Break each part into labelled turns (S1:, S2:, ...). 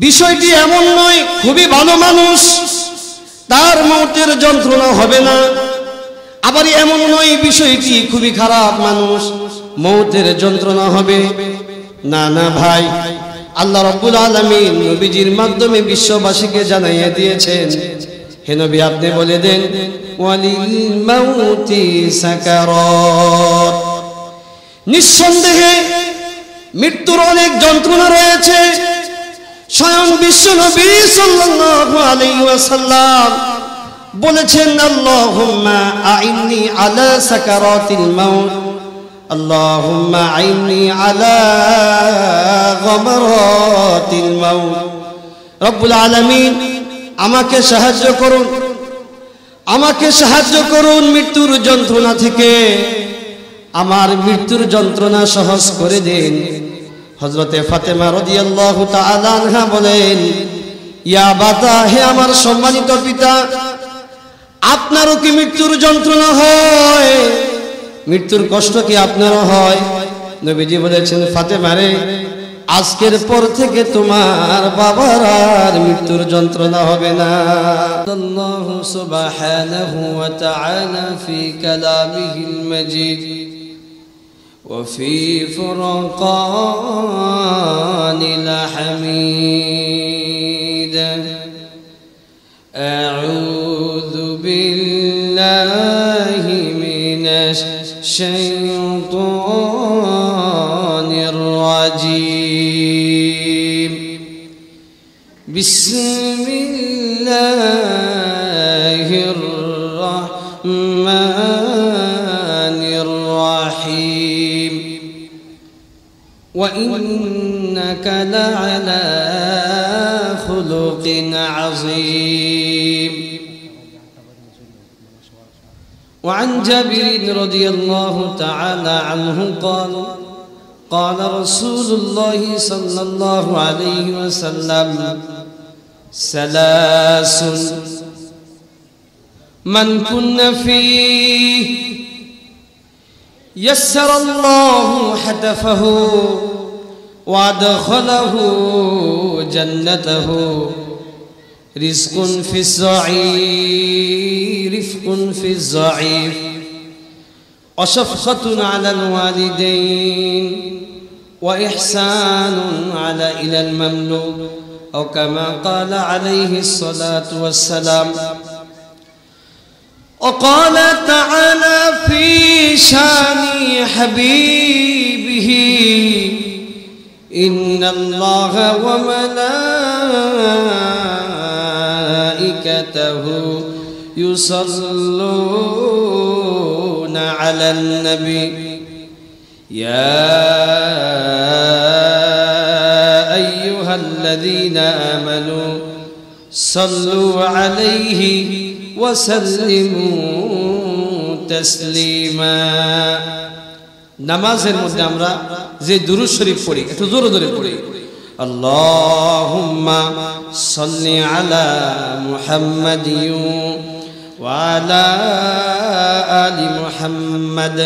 S1: বিষয়টি এমন নয় খুবই ভালো মানুষ তার মৌতের যন্ত্রণা হবে না, আবার এমন নয় বিষয়টি খুবই খারাপ মানুষ মৌতের যন্ত্রণা হবে না। না ভাই, আল্লাহ রাব্বুল আলামিন নবীজির মাধ্যমে বিশ্ববাসীকে জানাইয়ে দিয়েছেন, হে নবী আপনি বলে দেন ওয়ালিল মাউতি সাকারাত, নিঃসন্দেহে মৃত্যুর অনেক যন্ত্রণা রয়েছে। স্বয়ং বিশ্ব নবী সাল্লাল্লাহু আলাইহি ওয়াসাল্লাম বলেছেন আল্লাহুম্মা আইন্নি আলা সাকারাতিল মাউত, আল্লাহুম্মা আইন্নি আলা গামারাতিল মাউত। রব্বুল আলামিন আমাকে সাহায্য করুন, আমাকে সাহায্য করুন মৃত্যুর যন্ত্রণা থেকে, আমার মৃত্যুর যন্ত্রণা সহজ করে দিন। হযরতে ফাতেমা রাদিয়াল্লাহু তাআলা আনহা বলেন, ইয়া বাতা, হে আমার সম্মানিত পিতা, আপনারও কি মৃত্যুর যন্ত্রণা হয়? মৃত্যুর কষ্ট কি আপনারও হয়? নবীজি বলেছেন, ফাতেমা রে, আজকের পর থেকে তোমার বাবার আর মৃত্যুর যন্ত্রণা হবে না। আল্লাহু সুবহানাহু ওয়া তাআলা ফি কালামিহিল মাজিদ وفي فرقان الحميد أعوذ بالله من الشيطان الرجيم بسم الله الرحمن الرحيم وإنك لعلى خلق عظيم وعن جابر رضي الله تعالى عنه قال قال رسول الله صلى الله عليه وسلم ثلاث من كن فيه يسر الله حتفه وادخله جنته رزق في الصعيد رفق في الضعيف وشفقة على الوالدين وإحسان إلى المملوك أو كما قال عليه الصلاة والسلام. وقال تعالى في شان حبيبه إن الله وملائكته يصلون على النبي يا أيها الذين آمنوا صلوا عليه وسلموا تسليما. নামাজের মধ্যে আমরা যে দুরূদ শরীফ পড়ি একটু জোরে জোরে পড়ি, আল্লাহুম্মা সাল্লি আলা মুহাম্মাদিন ওয়া আলা আলি মুহাম্মাদ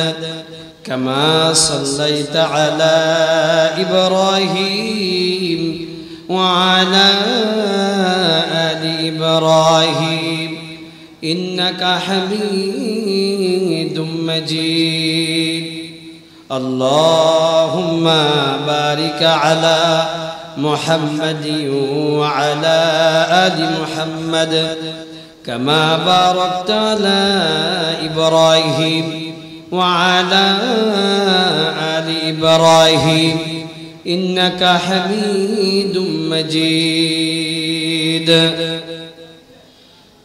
S1: কামা সাল্লাইতা আলা ইব্রাহিম ওয়া আলা আলি ইব্রাহিম ইন্নাকা হামিদুম মাজিদ. اللهم بارك على محمد وعلى آل محمد كما باركت على إبراهيم وعلى آل إبراهيم إنك حميد مجيد.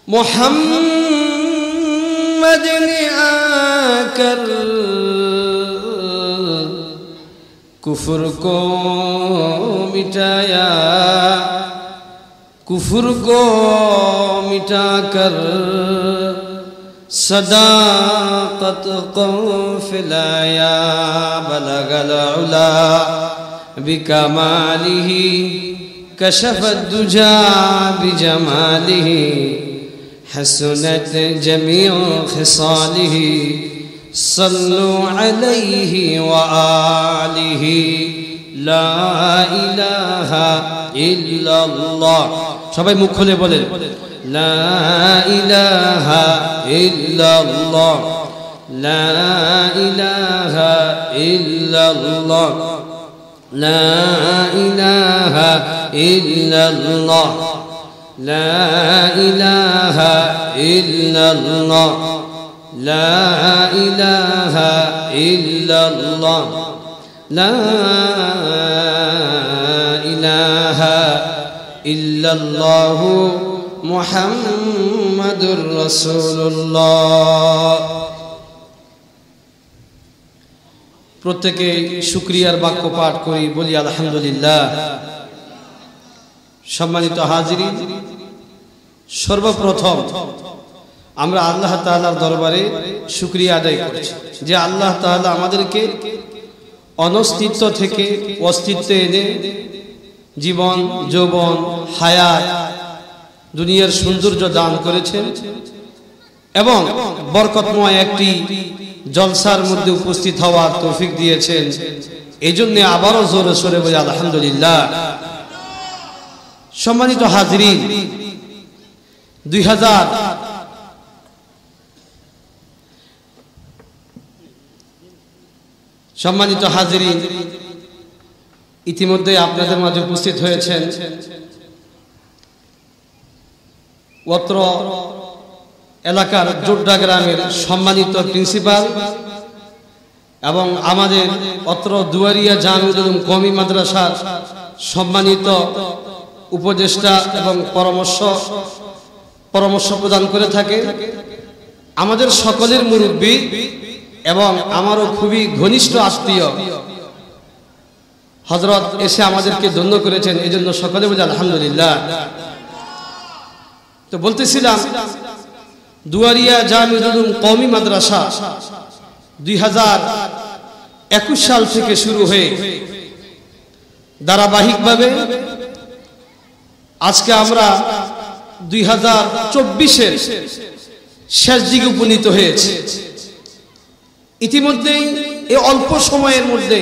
S1: محمد آكر कुफर को मिटाया, कुफर को मिटाकर सदाकत को फैलाया. बलगल उला बिकमालिही कशफत दुजा बिजमालिही हसनत जमीउ खिसालिही صلوا عليه وآله لا إله ইল্লাল্লাহ। সবাই মুখ খুলে বলেন লা ইলাহা ইল্লাল্লাহ, লা ইলাহা ইল্লাল্লাহ, লা ইলাহা ইল্লাল্লাহ, লা ইলাহা ইল্লাল্লাহ, লা ইলাহা ইল্লাল্লাহ, লা ইলাহা ইল্লাল্লাহ মুহাম্মাদুর রাসূলুল্লাহ। প্রত্যেকে শুকরিয়ার বাক্য পাঠ করি, বলি আলহামদুলিল্লাহ। সম্মানিত হাজিরিন, সর্বপ্রথম আমরা আল্লাহ তাআলার দরবারে শুকরিয়া আদায় করছি যে আল্লাহ তাআলা আমাদেরকে অনস্তিত্ব থেকে অস্তিত্বে এনে জীবন, যৌবন, হায়াত, দুনিয়ার সৌন্দর্য দান করেছেন এবং বরকতময় একটি জলসার মধ্যে উপস্থিত হওয়ার তৌফিক দিয়েছেন। এই জন্য আবারও জোরে সোরে বলি আলহামদুলিল্লাহ। সম্মানিত হাজিরিন, 2000 সম্মানিত হাজিরিন, ইতিমধ্যে আপনাদের মাঝে উপস্থিত হয়েছেন অত্র এলাকার জোড্ডা গ্রামের সম্মানিত প্রিন্সিপাল এবং আমাদের অত্র দুয়ারিয়া জামিউল উলুম কওমি মাদ্রাসার সম্মানিত উপদেষ্টা এবং পরামর্শ প্রদান করে থাকে আমাদের সকলের মুরব্বী এবং আমারও খুবই ঘনিষ্ঠ আত্মীয় হযরত এসে আমাদেরকে ধন্য করেছেন। এই জন্য সকলে বলি আলহামদুলিল্লাহ। তো বলতেছিলাম, দুয়ারিয়া জামিউল উলুম কওমি মাদ্রাসা 2021 সাল থেকে শুরু হয়ে ধারাবাহিকভাবে আজকে আমরা 2024-এর শেষ দিকে উপনীত হয়েছে। ইতিমধ্যেই এই অল্প সময়ের মধ্যে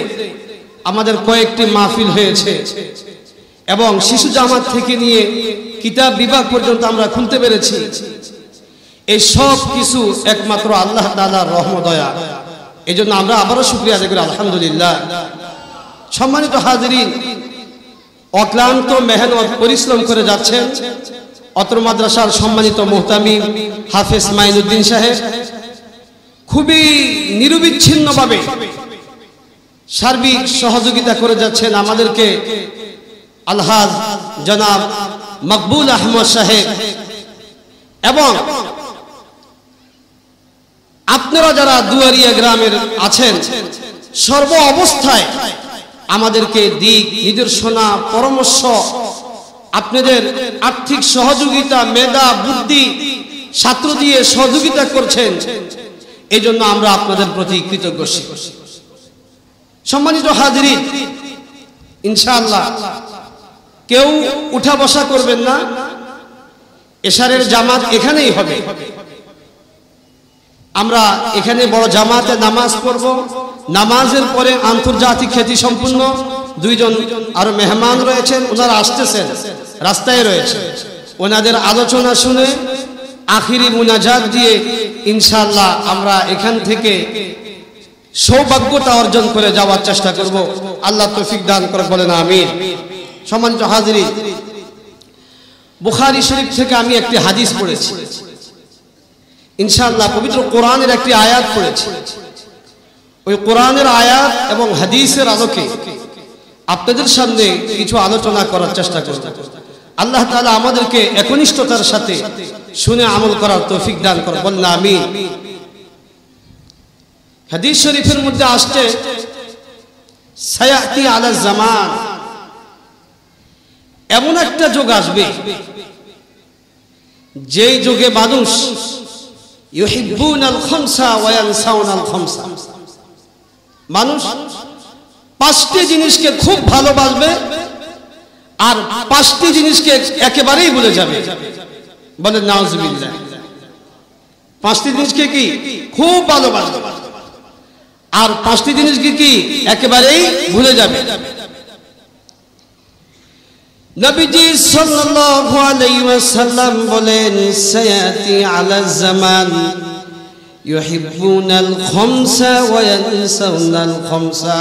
S1: আমাদের কয়েকটি মাহফিল হয়েছে এবং শিশু জামাত থেকে নিয়ে কিতাব বিভাগ পর্যন্ত আমরা খুলতে পেরেছি। এই সব কিছু একমাত্র আল্লাহ তাআলার রহমত দয়া। এই জন্য আমরা আবারও শুকরিয়া আদায় করি আলহামদুলিল্লাহ। সম্মানিত হাজিরিন, অক্লান্ত মেহনত পরিশ্রম করে যাচ্ছেন অত্র মাদ্রাসার সম্মানিত মুহতামিম হাফেজ মাইনুদ্দিন সাহেব। খুবই নিরবিচ্ছিন্নভাবে সার্বিক সহযোগিতা করে যাচ্ছেন আমাদেরকে আলহাজ জনাব মকবুল আহমদ সাহেব এবং আপনারা যারা দুয়ারিয়া গ্রামের আছেন সর্ব অবস্থায় আমাদেরকে দিক নির্দেশনা, পরামর্শ, আপনাদের আর্থিক সহযোগিতা, মেধা, বুদ্ধি, ছাত্র দিয়ে সহযোগিতা করছেন। এই জন্য আমরা আপনাদের প্রতি কৃতজ্ঞ। সম্মানিত হাজিরিন, ইনশাআল্লাহ কেউ উঠা বসা করবেন না। এশারের জামাত এখানেই হবে। আমরা এখানে বড় জামাতে নামাজ পড়ব। নামাজের পরে আন্তর্জাতিক খ্যাতি সম্পন্ন দুইজন আরো মেহমান রয়েছেন, ওনারা আসতেছেন, রাস্তায় রয়েছে। ওনাদের আলোচনা শুনে আখিরি মুনাজাত দিয়ে ইনশাআল্লাহ আমরা এখান থেকে সৌভাগ্যতা অর্জন করে যাওয়ার চেষ্টা করব। আল্লাহ তৌফিক দান করে বলেন আমিন। সম্মানিত হাজিরিন, বুখারী শরীফ থেকে আমি একটি হাদিস পড়েছি, ইনশাআল্লাহ পবিত্র কোরআনের একটি আয়াত পড়েছি। ওই কোরআনের আয়াত এবং হাদিসের আলোকে আপনাদের সামনে কিছু আলোচনা করার চেষ্টা করব। আল্লাহ তাআলা আমাদেরকে একনিষ্ঠতার সাথে শুনে আমল করার তৌফিক দান করে বলেন আমিন। হাদিস শরীফের মধ্যে আসছে সায়াতি আলা জামান, এমন একটা যুগ আসবে যেই যুগে মানুষ ইউহিব্বুনাল খামসা ওয়া ইয়ানসাউনাল খামসা, মানুষ পাঁচটি জিনিসকে খুব ভালোবাসবে আর পাঁচটি জিনিসকে একেবারেই ভুলে যাবে। বলেন নাউজুবিল্লাহ। পাঁচটি জিনিসকে কি খুব ভালোবাসবে আর পাঁচটি জিনিসকে কি একেবারেই ভুলে যাবে। নবীজি সাল্লাল্লাহু আলাইহি ওয়াসাল্লাম বলেন সায়াতি আলা জামান ইউহিব্বুনাল খামসা ওয়া ইয়ানসাউনাল খামসা।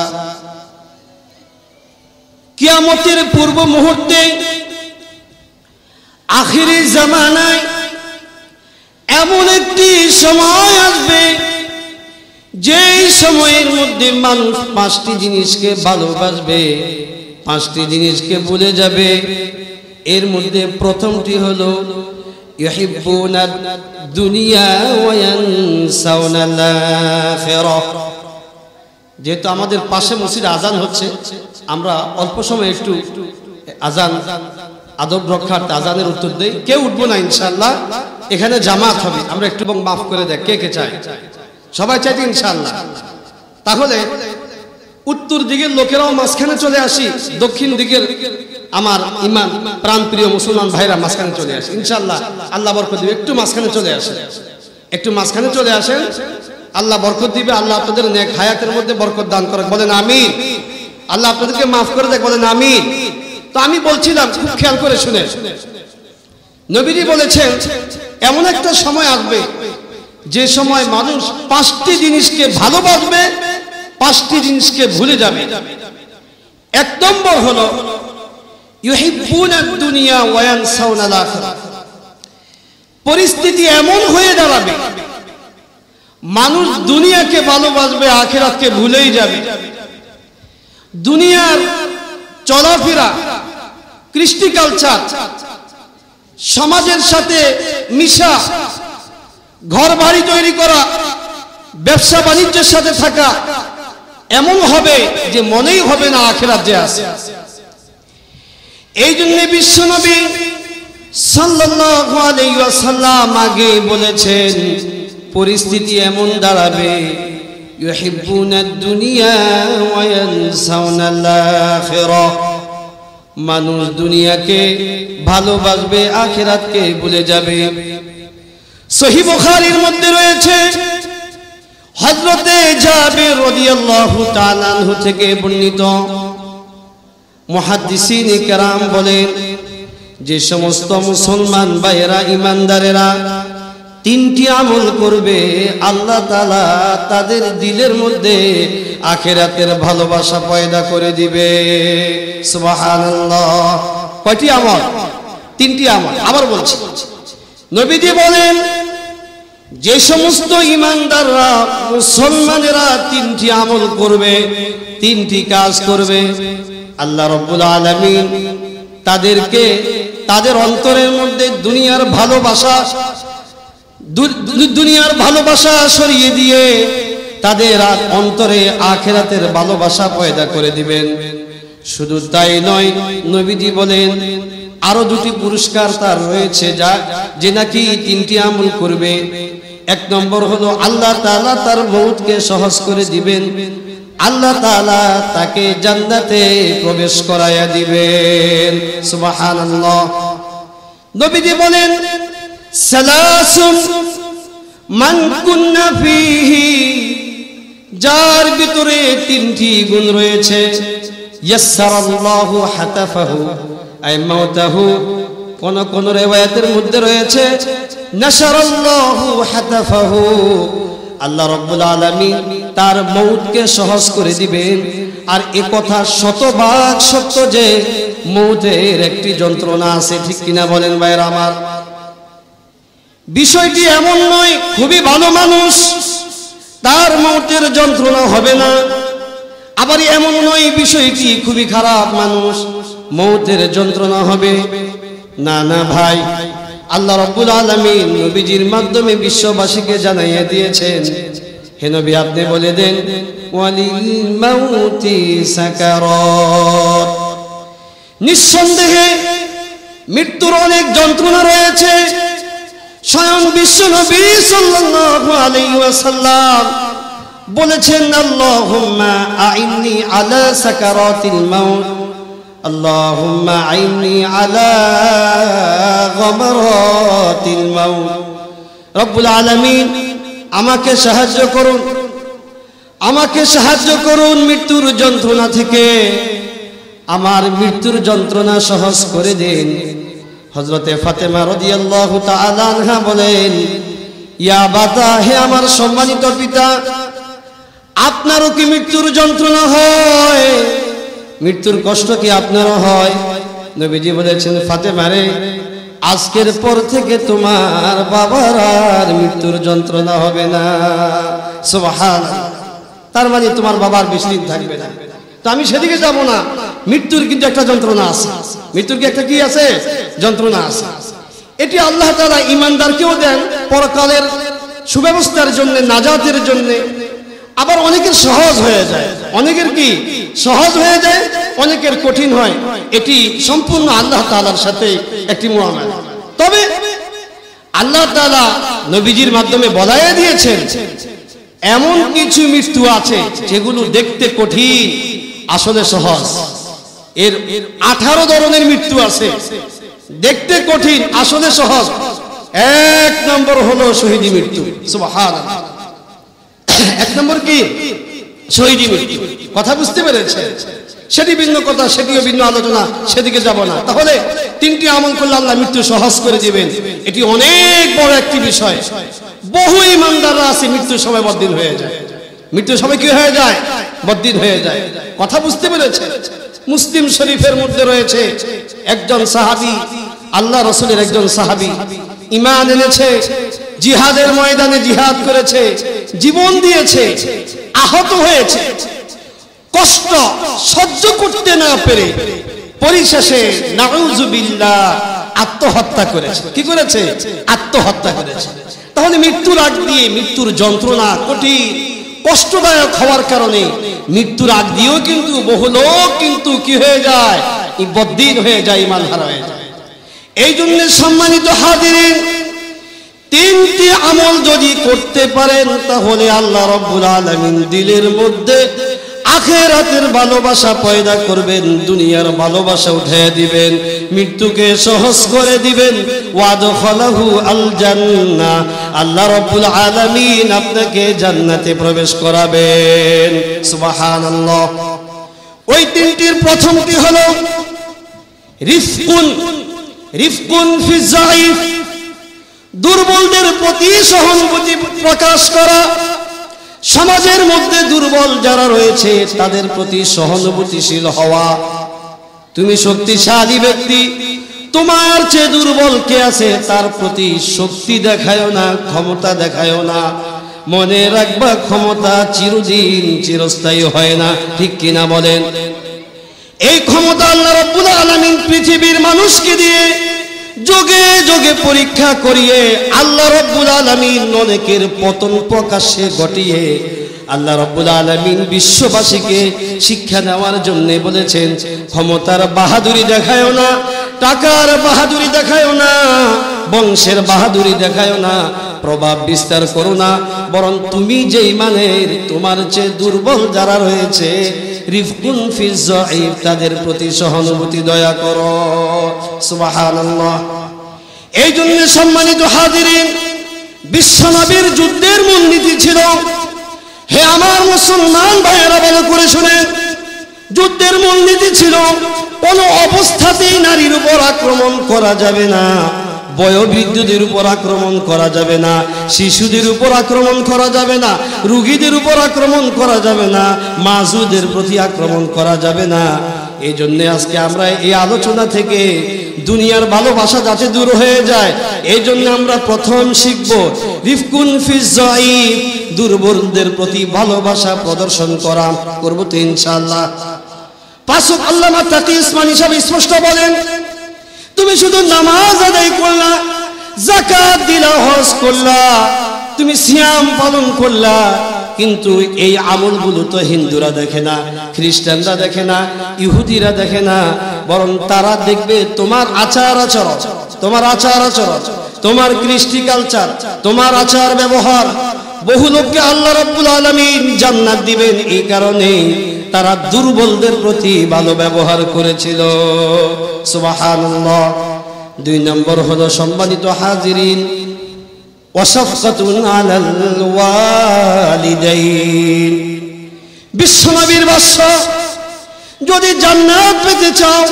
S1: কিয়ামতের পূর্ব মুহূর্তে আখিরি জামানায় এমন একটি সময় আসবে যেই সময়ের মধ্যে মানুষ পাঁচটি জিনিসকে ভালোবাসবে, পাঁচটি জিনিসকে ভুলে যাবে। এর মধ্যে প্রথমটি হলো ইউহিব্বুনাদ দুনিয়া ওয়া ইয়ানসাউনাল আখিরাহ। যেহেতু আমাদের পাশে মসজিদে আজান হচ্ছে, আমরা অল্প সময় একটু আজান আদব রক্ষার্থে আজানের উত্তর দেই। কেউ উঠবো না ইনশাআল্লাহ, এখানে জামাত হবে। আমরা একটু মাফ করে দেয়, কে কে চায়? সবাই চাইছে ইনশাআল্লাহ। তাহলে উত্তর দিকের লোকেরাও মাঝখানে চলে আসি, দক্ষিণ দিকের আমার ইমান প্রাণপ্রিয় মুসলমান ভাইরা মাঝখানে চলে আসে ইনশাআল্লাহ। আল্লাহ বরকত দিবে। একটু মাঝখানে চলে আসেন, একটু মাঝখানে চলে আসেন, আল্লাহ বরকত দিবে। আল্লাহ আপনাদের নেক হায়াতের মধ্যে বরকত দান করে, বলেন আমিন। আল্লাহ আপনাদেরকে মাফ করে দেয়, বলেন আমিন। তো আমি বলছিলাম, খুব খেয়াল করে শুনে, নবীজি বলেছেন এমন একটা সময় আসবে যে সময় মানুষ পাঁচটি জিনিসকে ভালোবাসবে, পাঁচটি জিনিসকে ভুলে যাবে। এক নম্বর হলো ইউহিব্বুনাদ দুনিয়া ওয়া ইয়ানসাউনাল আখিরাহ। পরিস্থিতি এমন হয়ে দাঁড়াবে মানুষ দুনিয়াকে ভালোবাসবে, আখিরাতকে ভুলেই যাবে। দুনিয়ার চলাফেরা, কৃষ্টি কালচার, সমাজের সাথে মিশা, ঘর বাড়ি তৈরি করা, ব্যবসা বাণিজ্যের সাথে থাকা এমন হবে যে মনেই হবে না আখিরাত যে আছে। এই জন্য বিশ্বনবী সাল্লাল্লাহু আলাইহি ওয়াসাল্লাম আগে বলেছেন পরিস্থিতি এমন দাঁড়াবে ইউহিব্বুনাদ দুনিয়া ওয়া ইয়ানসাউনাল আখিরাহ। মানুষ দুনিয়াকে ভালোবাসবে, আখিরাতকে ভুলে যাবে। সহিহ বুখারীর মধ্যে রয়েছে হযরতে জাবির রাদিয়াল্লাহু তাআলা আনহু থেকে বর্ণিত, মুহাদ্দিসিন কিরাম বলেন যে সমস্ত মুসলমান ভাইয়েরা, ইমানদারেরা তিনটি আমল করবে, আল্লাহ তাআলা তাদের দিলের মধ্যে আখিরাতের ভালোবাসা পয়দা করে দিবে। সুবহানাল্লাহ। কয়টি আমল? তিনটি আমল। আবার বলছি, নবীজি বলেন যে সমস্ত ইমানদাররা, মুসলমানেরা তিনটি আমল করবে, তিনটি কাজ করবে, আল্লাহ রাব্বুল আলামিন তাদেরকে তাদের অন্তরের মধ্যে দুনিয়ার ভালোবাসা সরিয়ে দিয়ে তাদের অন্তরে আখিরাতের ভালোবাসা পয়দা করে দিবেন। শুধু তাই নয়, নবীজি বলেন আরো দুটি পুরস্কার তার রয়েছে, যে নাকি তিনটি আমল করবে। এক নম্বর হলো আল্লাহ তাআলা তার মউতকে সহজ করে দিবেন, আল্লাহ তাআলা তাকে জান্নাতে প্রবেশ করায়া দিবেন। সুবহানাল্লাহ। নবীজি বলেন সালাসুন মান কুন্না ফীহি, যার ভিতরে তিনটি গুণ রয়েছে, ইয়াসসারাল্লাহু হাতাফাহু আই মাউতাহু। কোন কোন riwayat-এর মধ্যে রয়েছে নাশারাল্লাহু হাতাফাহু, আল্লাহ রাব্বুল আলামিন তার মউতকে সহজ করে দিবেন। আর এই কথা শতভাগ সত্য যে মউতের একটি যন্ত্রণা আছে, ঠিক কিনা বলেন ভাইরা আমার? বিষয়টি এমন নয় খুবই ভালো মানুষ তার মউতের যন্ত্রণা হবে না, আবার এমন নয় বিষয়টি খুবই খারাপ মানুষ মউতের যন্ত্রণা হবে। না না ভাই, আল্লাহ রাব্বুল আলামিন নবীজির মাধ্যমে বিশ্ববাসীকে জানাইয়া দিয়েছেন, হে নবী আপনি বলে দেন ওয়ালিল মাউতি সাকারাত, নিঃসন্দেহে মৃত্যুর অনেক যন্ত্রণা রয়েছে। স্বয়ং বিশ্বনবী সাল্লাল্লাহু আলাইহি ওয়াসাল্লাম বলেছেন আল্লাহুম্মা আইন্নি আলা সাকারাতিল মাউত, আল্লাহুম্মা আইন্নি আলা গামারাতিল মাউত। রব্বুল আলামিন আমাকে সাহায্য করুন, আমাকে সাহায্য করুন মৃত্যুর যন্ত্রণা থেকে, আমার মৃত্যুর যন্ত্রণা সহজ করে দিন। হযরতে ফাতেমা রাদিয়াল্লাহু তাআলা আনহা বলেন, ইয়া বাতা, হে আমার সম্মানিত পিতা, আপনারও কি মৃত্যুর যন্ত্রণা হয়? মৃত্যুর কষ্ট কি আপনারও হয়? নবীজি বলেছেন, ফাতেমা রে, আজকের পর থেকে তোমার বাবার আর মৃত্যুর যন্ত্রণা হবে না। সুবহানাল্লাহ। তার মানে তোমার বাবার বেশি দিন থাকবে না। তো আমি সেদিকে যাব না। মৃত্যুর কিন্তু একটা যন্ত্রণা আছে। মৃত্যুর কি একটা কি আছে? যন্ত্রণা আছে। এটি আল্লাহ তাআলা ঈমানদারকেও দেন পরকালের সুব্যবস্থার জন্য, নাজাতের জন্য। আবার অনেকের সহজ হয়ে যায়, অনেকের কি সহজ হয়ে যায়, অনেকের কঠিন হয়। এটি সম্পূর্ণ আল্লাহ তাআলার সাথে একটি মুআমালা। তবে আল্লাহ তাআলা নবীজির মাধ্যমে বলায় দিয়েছেন, এমন কিছু মৃত্যু আছে যেগুলো দেখতে কঠিন, আসলে সহজ। এর 18 ধরনের মৃত্যু আছে, দেখতে কঠিন, আসলে সহজ। এক নম্বর হলো শহীদি মৃত্যু। সুবহানাল্লাহ। এক নম্বর কি? শহীদি মৃত্যু। কথা বুঝতে পেরেছেন? সেটি ভিন্ন কথা, সেটিও ভিন্ন আলোচনা, সেদিকে যাব না। তাহলে 3টি আমল করলে আল্লাহ মৃত্যু সহজ করে দিবেন, এটি অনেক বড় একটি বিষয়। বহু ঈমানদাররা আছে মৃত্যুর সময় বদ্দিন হয়ে যায়। মৃত্যুর সময় কি হয়ে যায়? বদ্দিন হয়ে যায়। কথা বুঝতে পেরেছেন? মুসলিম শরীফের মধ্যে রয়েছে একজন সাহাবী, আল্লাহ রাসূলের একজন সাহাবী, ঈমান এনেছে, জিহাদের ময়দানে জিহাদ করেছে, জীবন দিয়েছে, আহত হয়েছে, কষ্ট সহ্য করতে না পেরে পরিশেষে নাউযুবিল্লাহ আত্মহত্যা করেছে। কি করেছে? আত্মহত্যা করেছে। তাহলে মৃত্যুর আগ দিয়ে মৃত্যুর যন্ত্রণা কঠিন, কষ্টদায়ক হওয়ার কারণে মৃত্যুর আগ দিয়েও কিন্তু বহু লোক কিন্তু কি হয়ে যায়? বদ্দিন হয়ে যায়, ঈমান হারা হয়ে যায়। এই জন্য সম্মানিত হাজিরিন, 3টি আমল যদি করতে পারেন তাহলে আল্লাহ রাব্বুল আলামিন দিলের মধ্যে আখিরাতের ভালোবাসা পয়দা করবেন, দুনিয়ার ভালোবাসা উঠিয়ে দিবেন, মৃত্যুকে সহজ করে দিবেন। ওয়াদখালাহু আল জান্নাহ, আল্লাহ রাব্বুল আলামিন আপনাকে জান্নাতে প্রবেশ করাবেন। সুবহানাল্লাহ। ওই 3টির প্রথমটি হলো রিফকুন। রিফকুন ফি যায়িফ, দুর্বলদের প্রতি সহানুভূতি প্রকাশ করা। সমাজের মধ্যে দুর্বল যারা রয়েছে তাদের প্রতি সহানুভূতিশীল হওয়া। তুমি শক্তিশালী ব্যক্তি, তোমার চেয়ে দুর্বল কে আছে তার প্রতি শক্তি দেখায়ও না, ক্ষমতা দেখায়ও না। মনে রাখবা, ক্ষমতা চিরদিন চিরস্থায়ী হয় না। ঠিক কিনা বলেন? এই ক্ষমতা আল্লাহ রাব্বুল আলামিন পৃথিবীর মানুষকে দিয়ে যোগে যোগে পরীক্ষা করিয়ে আল্লাহ রাব্বুল আলামিন অনেকের পতন প্রকাশ্যে ঘটিয়ে আল্লাহ রাব্বুল আলামিন বিশ্ববাসীকে শিক্ষা দেওয়ার জন্য বলেছেন, ক্ষমতার বাহাদুরি দেখায়ও না, টাকার বাহাদুরি দেখায়ও না, বংশের বাহাদুরি দেখায়ও না, প্রভাব বিস্তার করো না, বরং তুমি যেই মানের তোমার চেয়ে দুর্বল যারা রয়েছে রিফকুন ফি যায়িফ, তাদের প্রতি সহানুভূতি দয়া করো। সুবহানাল্লাহ। এই জন্য সম্মানিত হাজিরিন, বিশ্বনবীর যুদ্ধের মূলনীতি ছিল, হে আমার মুসলমান ভাইয়েরা ভালো করে শুনেন, যুদ্ধের মূলনীতি ছিল কোনো অবস্থাতেই নারীর উপর আক্রমণ করা যাবে না, বয়োবৃদ্ধদের উপর আক্রমণ করা যাবে না, শিশুদের উপর আক্রমণ করা যাবে না, রোগীদের উপর আক্রমণ করা যাবে না, মাজুদের প্রতি আক্রমণ করা যাবে না। এই জন্য আজকে আমরা এই আলোচনা থেকে দুনিয়ার ভালোবাসা যাতে দূর হয়ে যায়, এই জন্য আমরা প্রথম শিখব রিফকুন ফি যায়িফ, দুর্বলদের প্রতি ভালোবাসা প্রদর্শন করা। করব তো ইনশাআল্লাহ। পাঁচক আল্লামা তাকি উসমানী সাহেব স্পষ্ট বলেন, তুমি শুধু নামাজ আদায় করলা, যাকাত দিলা, হজ করলা, তুমি সিয়াম পালন করলা, কিন্তু এই আমলগুলো তো হিন্দুরা দেখে না, খ্রিস্টানরা দেখে না, ইহুদিরা দেখে না, বরং তারা দেখবে তোমার আচার আচরণ, তোমার আচার আচরণ, তোমার কৃষ্টি কালচার, তোমার আচার ব্যবহার। বহু লোককে আল্লাহ রাব্বুল আলামিন জান্নাত দিবেন এই কারণে তারা দুর্বলদের প্রতি ভালো ব্যবহার করেছিল। সুবহানাল্লাহ। 2 নম্বর হলো সম্মানিত হাজিরিন, ওয়াশাফকাতুন আলাল ওয়ালিদাইন। বিশ্বনবীর ভাষ্য, যদি জান্নাত পেতে চাও,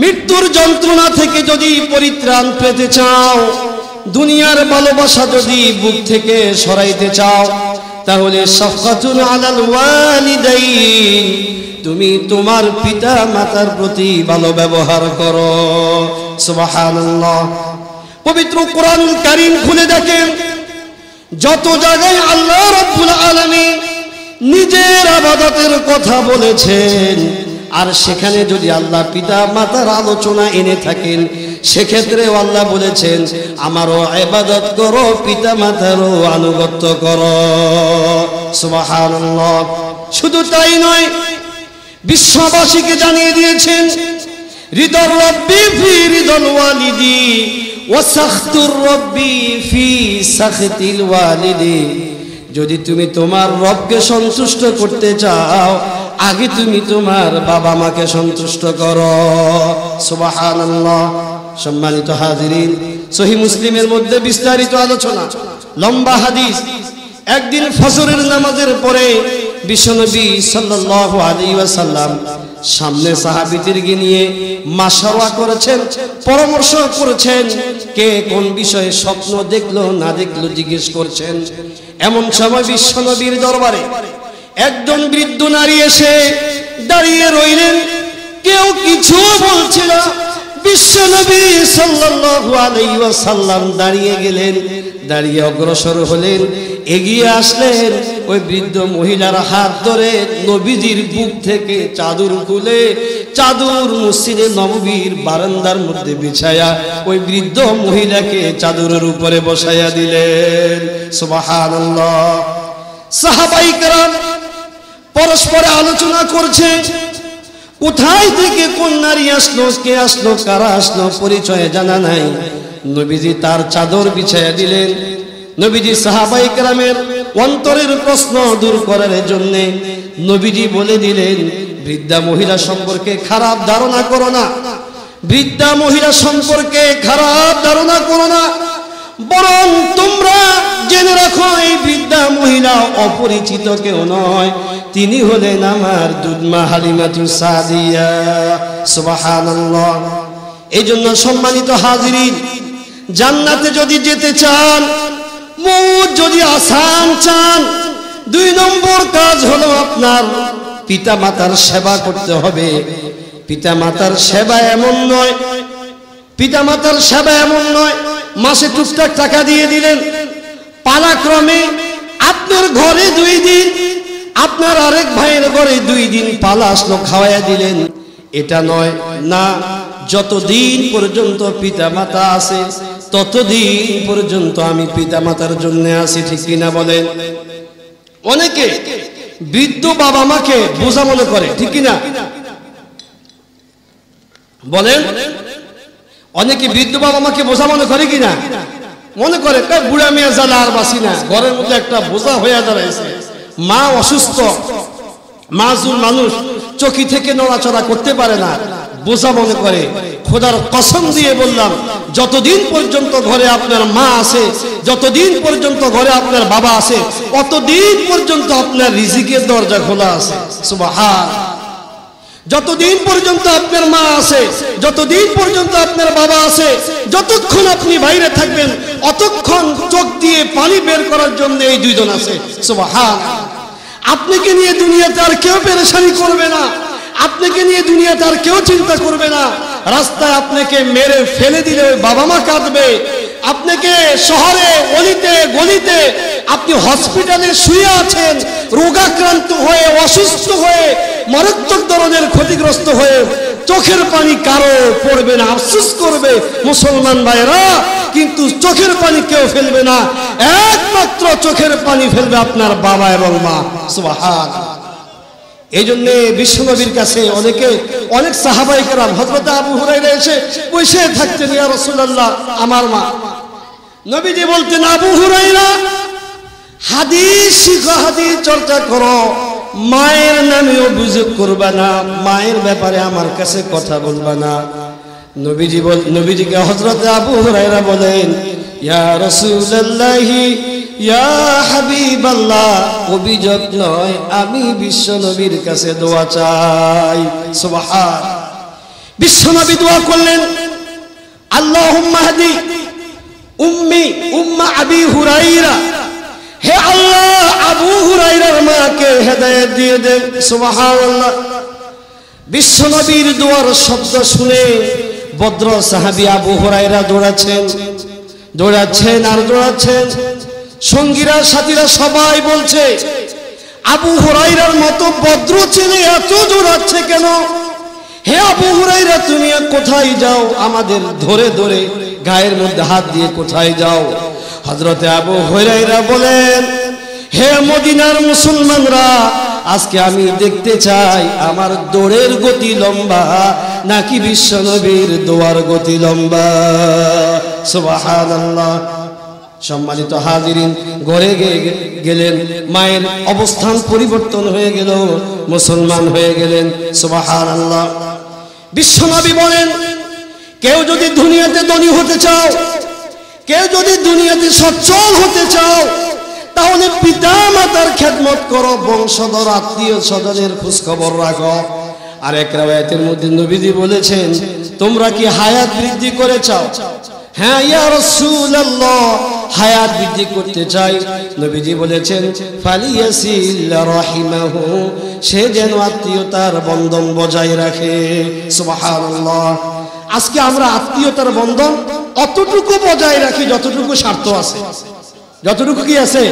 S1: মৃত্যুর যন্ত্রণা থেকে যদি পরিত্রাণ পেতে চাও, দুনিয়ার ভালোবাসা যদি বুক থেকে সরাইতে চাও, তাহলে শাফকাতুন আলাল ওয়ালিদাইন, তুমি তোমার পিতা মাতার প্রতি ভালো ব্যবহার করো। সুবহানাল্লাহ। পবিত্র কোরআনুল কারীম খুলে দেখেন, যত জায়গায় আল্লাহ রাব্বুল আলামিন নিজের ইবাদতের কথা বলেছেন, আর সেখানে যদি আল্লাহ পিতা মাতার আলোচনা এনে থাকেন, সেক্ষেত্রেও আল্লাহ বলেছেন আমারও ইবাদত করো, পিতা মাতারও আনুগত্য করো। সুবহানাল্লাহ। শুধু তাই নয়, বিশ্ববাসীকে জানিয়ে দিয়েছেন রিদার রব্বি ফি রিদাল ওয়ালিদি ওয়া সাখতুর রব্বি ফি সাখতিল ওয়ালিদি। যদি তুমি তোমার রবকে সন্তুষ্ট করতে চাও, আগে তুমি তোমার বাবা মাকে সন্তুষ্ট করো। সুবহানাল্লাহ। সম্মানিত হাজিরিন, সহিহ মুসলিমের মধ্যে বিস্তারিত আলোচনা, লম্বা হাদিস। একদিন ফজরের নামাজের পরে বিশ্বনবী সাল্লাল্লাহু আলাইহি ওয়াসাল্লাম সামনে সাহাবীদেরকে নিয়ে মাশওয়ারা করেছেন, পরামর্শ করেছেন, কে কোন বিষয়ে স্বপ্ন দেখলো না দেখলো জিজ্ঞেস করছেন। এমন সময় বিশ্বনবীর দরবারে একজন বৃদ্ধ নারী এসে দাঁড়িয়ে রইলেন, কেউ কিছু বলছিল। বিশ্বনবী সাল্লাল্লাহু আলাইহি ওয়াসাল্লাম দাঁড়িয়ে গেলেন, দাঁড়িয়ে অগ্রসর হলেন, এগিয়ে আসলেন, ওই বৃদ্ধ মহিলার হাত ধরে নবীজির বুক থেকে চাদর খুলে চাদর মসজিদে নববীর বারান্দার মধ্যে বিছায়া ওই বৃদ্ধ মহিলাকে চাদরের উপরে বসাইয়া দিলেন। সুবহানাল্লাহ। সাহাবায়ে কেরাম পরস্পরে আলোচনা করছে, কোথায় থেকে কোন নারী আসলো, কে আসলো, কারা আসলো, পরিচয় জানা নাই। নবীজি তার চাদর বিছাইয়া দিলেন। নবীজি সাহাবায়ে কেরামের অন্তরের প্রশ্ন দূর করার জন্য নবীজি বলে দিলেন, বৃদ্ধা মহিলা সম্পর্কে খারাপ ধারণা করো না, বৃদ্ধা মহিলা সম্পর্কে খারাপ ধারণা করো না, বরং তোমরা জেনে রাখো এই বৃদ্ধা মহিলা অপরিচিত কেউ নয়, তিনি হলেন আমার দুধমা হালিমাতুস সাদিয়া। সুবহানাল্লাহ। এই জন্য সম্মানিত হাজিরিন, জান্নাতে যদি যেতে চান, মৌত যদি আসান চান, 2 নম্বর কাজ হলো আপনার পিতা মাতার সেবা করতে হবে। পিতা মাতার সেবা এমন নয়, পিতা মাতার সেবা এমন নয় মাসে টুকটাক টাকা দিয়ে দিলেন, পালাক্রমে আপনার ঘরে 2 দিন, আপনার আরেক ভাইয়ের ঘরে 2 দিন পালা আসলো, খাওয়াইয়া দিলেন, এটা নয়। না, যতদিন পর্যন্ত পিতা মাতা আছে ততদিন পর্যন্ত আমি পিতা মাতার জন্য আছি। ঠিক কিনা বলেন? অনেকে বৃদ্ধ বাবা মাকে বোঝা মনে করে, ঠিক কিনা বলেন? অনেকে বৃদ্ধ বাবা মাকে বোঝা মনে করে কিনা? মনে করে বুড়া মেয়ে জ্বালা আর বাসি না, ঘরের মধ্যে একটা বোঝা হয়ে দাঁড়াইছে। মা অসুস্থ, মাসুম মানুষ, চোখি থেকে নড়াচড়া করতে পারে না, বোঝা মনে করে। খোদার কসম দিয়ে বললাম, যতদিন পর্যন্ত ঘরে আপনার মা আছে, যতদিন পর্যন্ত ঘরে আপনার বাবা আছে, ততদিন পর্যন্ত আপনার রিজিকের দরজা খোলা আছে। সুবহানাল্লাহ। যতদিন পর্যন্ত আপনার মা আছে, যতদিন পর্যন্ত আপনার বাবা আছে, যতক্ষণ আপনি বাইরে থাকবেন অতক্ষণ চোখ দিয়ে পানি বের করার জন্য এই 2 জন আছে। সুবহানাল্লাহ। আপনাকে নিয়ে দুনিয়াতে আর কেউ পেরেশানি করবে না, আপনাকে নিয়ে দুনিয়াতে আর কেউ চিন্তা করবে না। রাস্তায় আপনাকে মেরে ফেলে দিলে ওই বাবা মা কাঁদবে, আপনাকে শহরে অলিতে গলিতে আপনি হসপিটালে শুয়ে আছেন, রোগাক্রান্ত হয়ে, অসুস্থ হয়ে, মারাত্মক ধরনের ক্ষতিগ্রস্ত হয়ে, চোখের পানি কারো পড়বে না, আফসোস করবে মুসলমান ভাইরা, কিন্তু চোখের পানি কেউ ফেলবে না, একমাত্র চোখের পানি ফেলবে আপনার বাবা এবং মা। সুবহানাল্লাহ। এই জন্য বিশ্বনবীর কাছে অনেক সাহাবায়ে কেরাম, হযরত আবু হুরায়রা এসে বসে থাকতেন, ইয়া রাসূলুল্লাহ আমার মা। নবীজি বলতেন, আবু হুরায়রা হাদিস শিখো, হাদিস চর্চা করো, মায়ের নামে অভিযোগ করবা না, মায়ের ব্যাপারে আমার কাছে কথা বলবা না। নবীজিকে হযরত আবু হুরায়রা বলেন, ইয়া রাসূলুল্লাহ ইয়া হাবিবাল্লাহ, অভিযোগ নয়, আমি বিশ্ব নবীর কাছে দোয়া চাই। সুবহান। বিশ্ব নবী দোয়া করলেন, আল্লাহুম্মা হাদি উম্মা আবি হুরায়রা, হে আল্লাহ আবু হুরায়রার মাকে হেদায়েত দিয়ে দেন। সুবহানাল্লাহ। বিশ্ব নবীর দোয়ার শব্দ শুনে বদ্র সাহাবী আবু হুরায়রা দৌড়াচ্ছেন আর দৌড়াচ্ছেন। সঙ্গীরা সাথীরা সবাই বলছে, আবু হুরায়রার মতো বদ্র ছেলে এত দৌড়াচ্ছে কেন? হে আবু হুরায়রা, তুমি কোথায় যাও? আমাদের ধরে ধরে গায়ের মধ্যে হাত দিয়ে কোথায় যাও? হযরতে আবু হুরায়রা বলেন, হে মদিনার মুসলমানরা, আজকে আমি দেখতে চাই আমার দৌড়ের গতি লম্বা নাকি বিশ্ব নবীর দোয়ার গতি লম্বা। সুবহানাল্লাহ। সম্মানিত হাজিরিন, ঘরে গেলেন, মায়ের অবস্থান পরিবর্তন হয়ে গেল, মুসলমান হয়ে গেলেন। সুবহানাল্লাহ। বিশ্বনবী বলেন, কেউ যদি দুনিয়াতে ধনী হতে চাও, কেউ যদি দুনিয়াতে সচ্ছল হতে চাও, তাহলে পিতা মাতার খেদমত করো, বংশধর আত্মীয় স্বজনের খোঁজ খবর রাখো। আর এক রাওয়ায়াতের মধ্যে নবীজি বলেছেন, তোমরা কি হায়াত বৃদ্ধি করে চাও? হ্যাঁ ইয়া রাসূলুল্লাহ, হায়াত বৃদ্ধি করতে চাই। নবীজি বলেছেন, ফালিয়াসিল রাহিমাহু, সে যেন আত্মীয়তার বন্ধন বজায় রাখে। সুবহানাল্লাহ। আজকে আমরা আত্মীয়তার বন্ধন অতটুকু বজায় রাখি যতটুকু স্বার্থ আছে। যতটুকু কি আছে?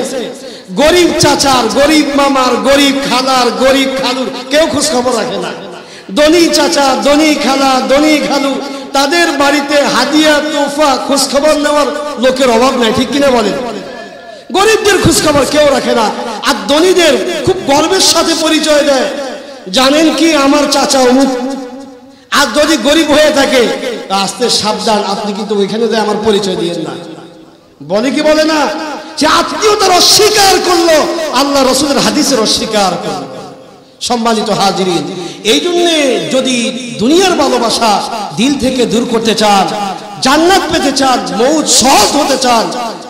S1: গরিব চাচার, গরিব মামার, গরিব খালার, গরিব খালুর কেউ খোঁজ খবর রাখে না। ধনী চাচা, ধনী খালা, ধনী খালু, তাদের বাড়িতে হাদিয়া তোফা খোঁজ খবর নেওয়ার লোকের অভাব নাই, ঠিক কিনা বলেন? গরিবদের খোঁজ খবর কেউ রাখে না, আর ধনীদের খুব গর্বের সাথে পরিচয় দেয়, জানেন কি আমার চাচা অমুক। আর যদি গরিব হয়ে থাকে, আস্তে সাবধান, আপনি কিন্তু ওইখানে যায় আমার পরিচয় দিয়েন না। বলে কি বলে না? সে আত্মীয়তার অস্বীকার করলো, আল্লাহ রাসূলের হাদিসের অস্বীকার করলো। সম্মানিত হাজিরিন, এই জন্য যদি দুনিয়ার ভালোবাসা দিল থেকে দূর করতে চান, জান্নাত পেতে চান, মউত সহজ হতে চান,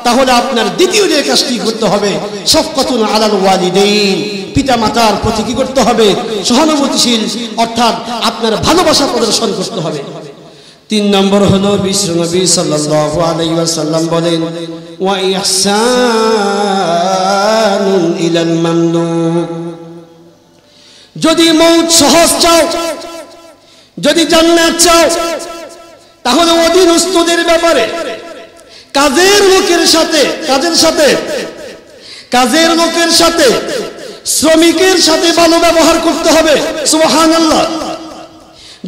S1: তাহলে আপনার দ্বিতীয় যে কাজটি করতে হবে, শাফকাতুন আলাল ওয়ালিদাইন, পিতা মাতার প্রতি কি করতে হবে? সহানুভূতিশীল, অর্থাৎ আপনার ভালোবাসা প্রদর্শন করতে হবে। 3 নম্বর হলো বিশ্বনবী সাল্লাল্লাহু আলাইহি ওয়াসাল্লাম বলেন, ওয়া ইহসানুন ইলাল মামলুক, যদি মউত সহজ চাও, যদি জান্নাত চাও, তাহলে অধীনস্থদের ব্যাপারে কাজের লোকের সাথে শ্রমিকের সাথে ভালো ব্যবহার করতে হবে। সুবহানাল্লাহ।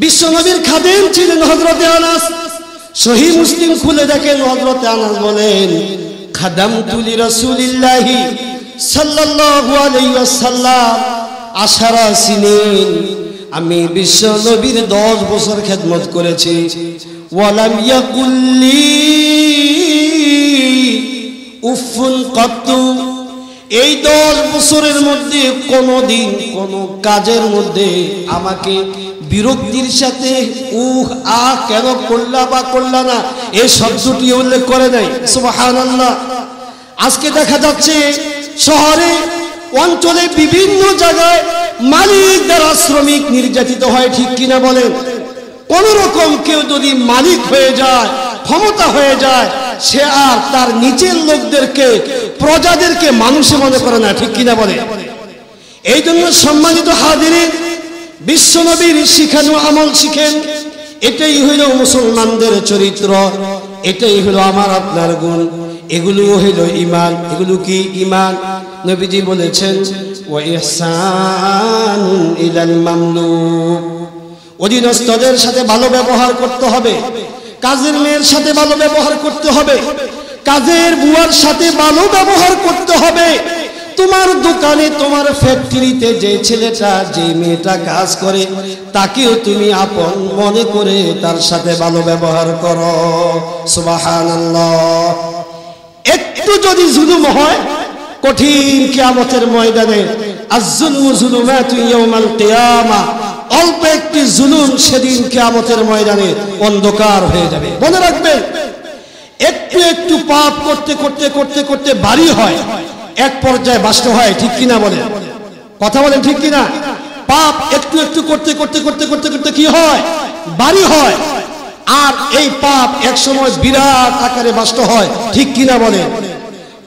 S1: বিশ্বনবীর খাদেম ছিলেন হযরতে আনাস। সহিহ মুসলিম খুলে দেখেন, হযরতে আনাস বলেন, খাদামতু লিরাসূলিল্লাহি সাল্লাল্লাহু আলাইহি ওয়াসাল্লাম 10 সিনিন, আমি বিশ্ব নবীর 10 বছর খেদমত করেছি। ওয়ালাম ইয়াকুল্লি উফুন কাতু, এই 10 বছরের মধ্যে কোনদিন কোন কাজের মধ্যে আমাকে বিরক্তির সাথে কেন করলা বা করলা না এই শব্দটি উল্লেখ করে নাই। সুবহানাল্লাহ। আজকে দেখা যাচ্ছে শহরে অঞ্চলে বিভিন্ন জায়গায় মালিক দ্বারা শ্রমিক নির্যাতিত হয়, ঠিক কিনা বলেন? কোন রকম কেউ যদি মালিক হয়ে যায়, ক্ষমতা হয়ে যায়, সে আর তার নিচের লোকদেরকে, প্রজাদেরকে মানুষে মনে করে না, ঠিক কিনা বলে? এই জন্য সম্মানিত হাজিরিন, বিশ্বনবীর শিখানো আমল শিখেন। এটাই হইল মুসলমানদের চরিত্র, এটাই হলো আমার আপনার গুণ, এগুলো হইল ঈমান। এগুলো কি? ঈমান। নবীজি বলেছেন, ওয়া ইহসানুন ইলাল মামলুক, অধীনস্থদের সাথে ভালো ব্যবহার করতে হবে, কাজের মেয়ের সাথে ভালো ব্যবহার করতে হবে, কাজের বুয়ার সাথে ভালো ব্যবহার করতে হবে। তোমার দোকানে, তোমার ফ্যাক্টরিতে যে ছেলেটা, যে মেয়েটা কাজ করে, তাকেও তুমি আপন মনে করে তার সাথে ভালো ব্যবহার করো। সুবহানাল্লাহ। একটু যদি জুলুম হয়, কঠিন কিয়ামতের ময়দানে, আয-যুলমু যুলুমাতুন ইয়াওমাল কিয়ামাহ, অল্প একটি জুলুম সেদিন কিয়ামতের ময়দানে অন্ধকার হয়ে যাবে। মনে রাখবেন, একটু একটু পাপ করতে করতে করতে করতে ভারী হয়, এক পর্যায়ে বাস্ত হয়। ঠিক কিনা বলেন? কথা বলেন ঠিক কিনা? পাপ একটু একটু করতে করতে করতে করতে করতে কি হয়? ভারী হয়। আর এই পাপ এক সময় বিরাট আকারে বাস্ত হয়। ঠিক কিনা বলেন?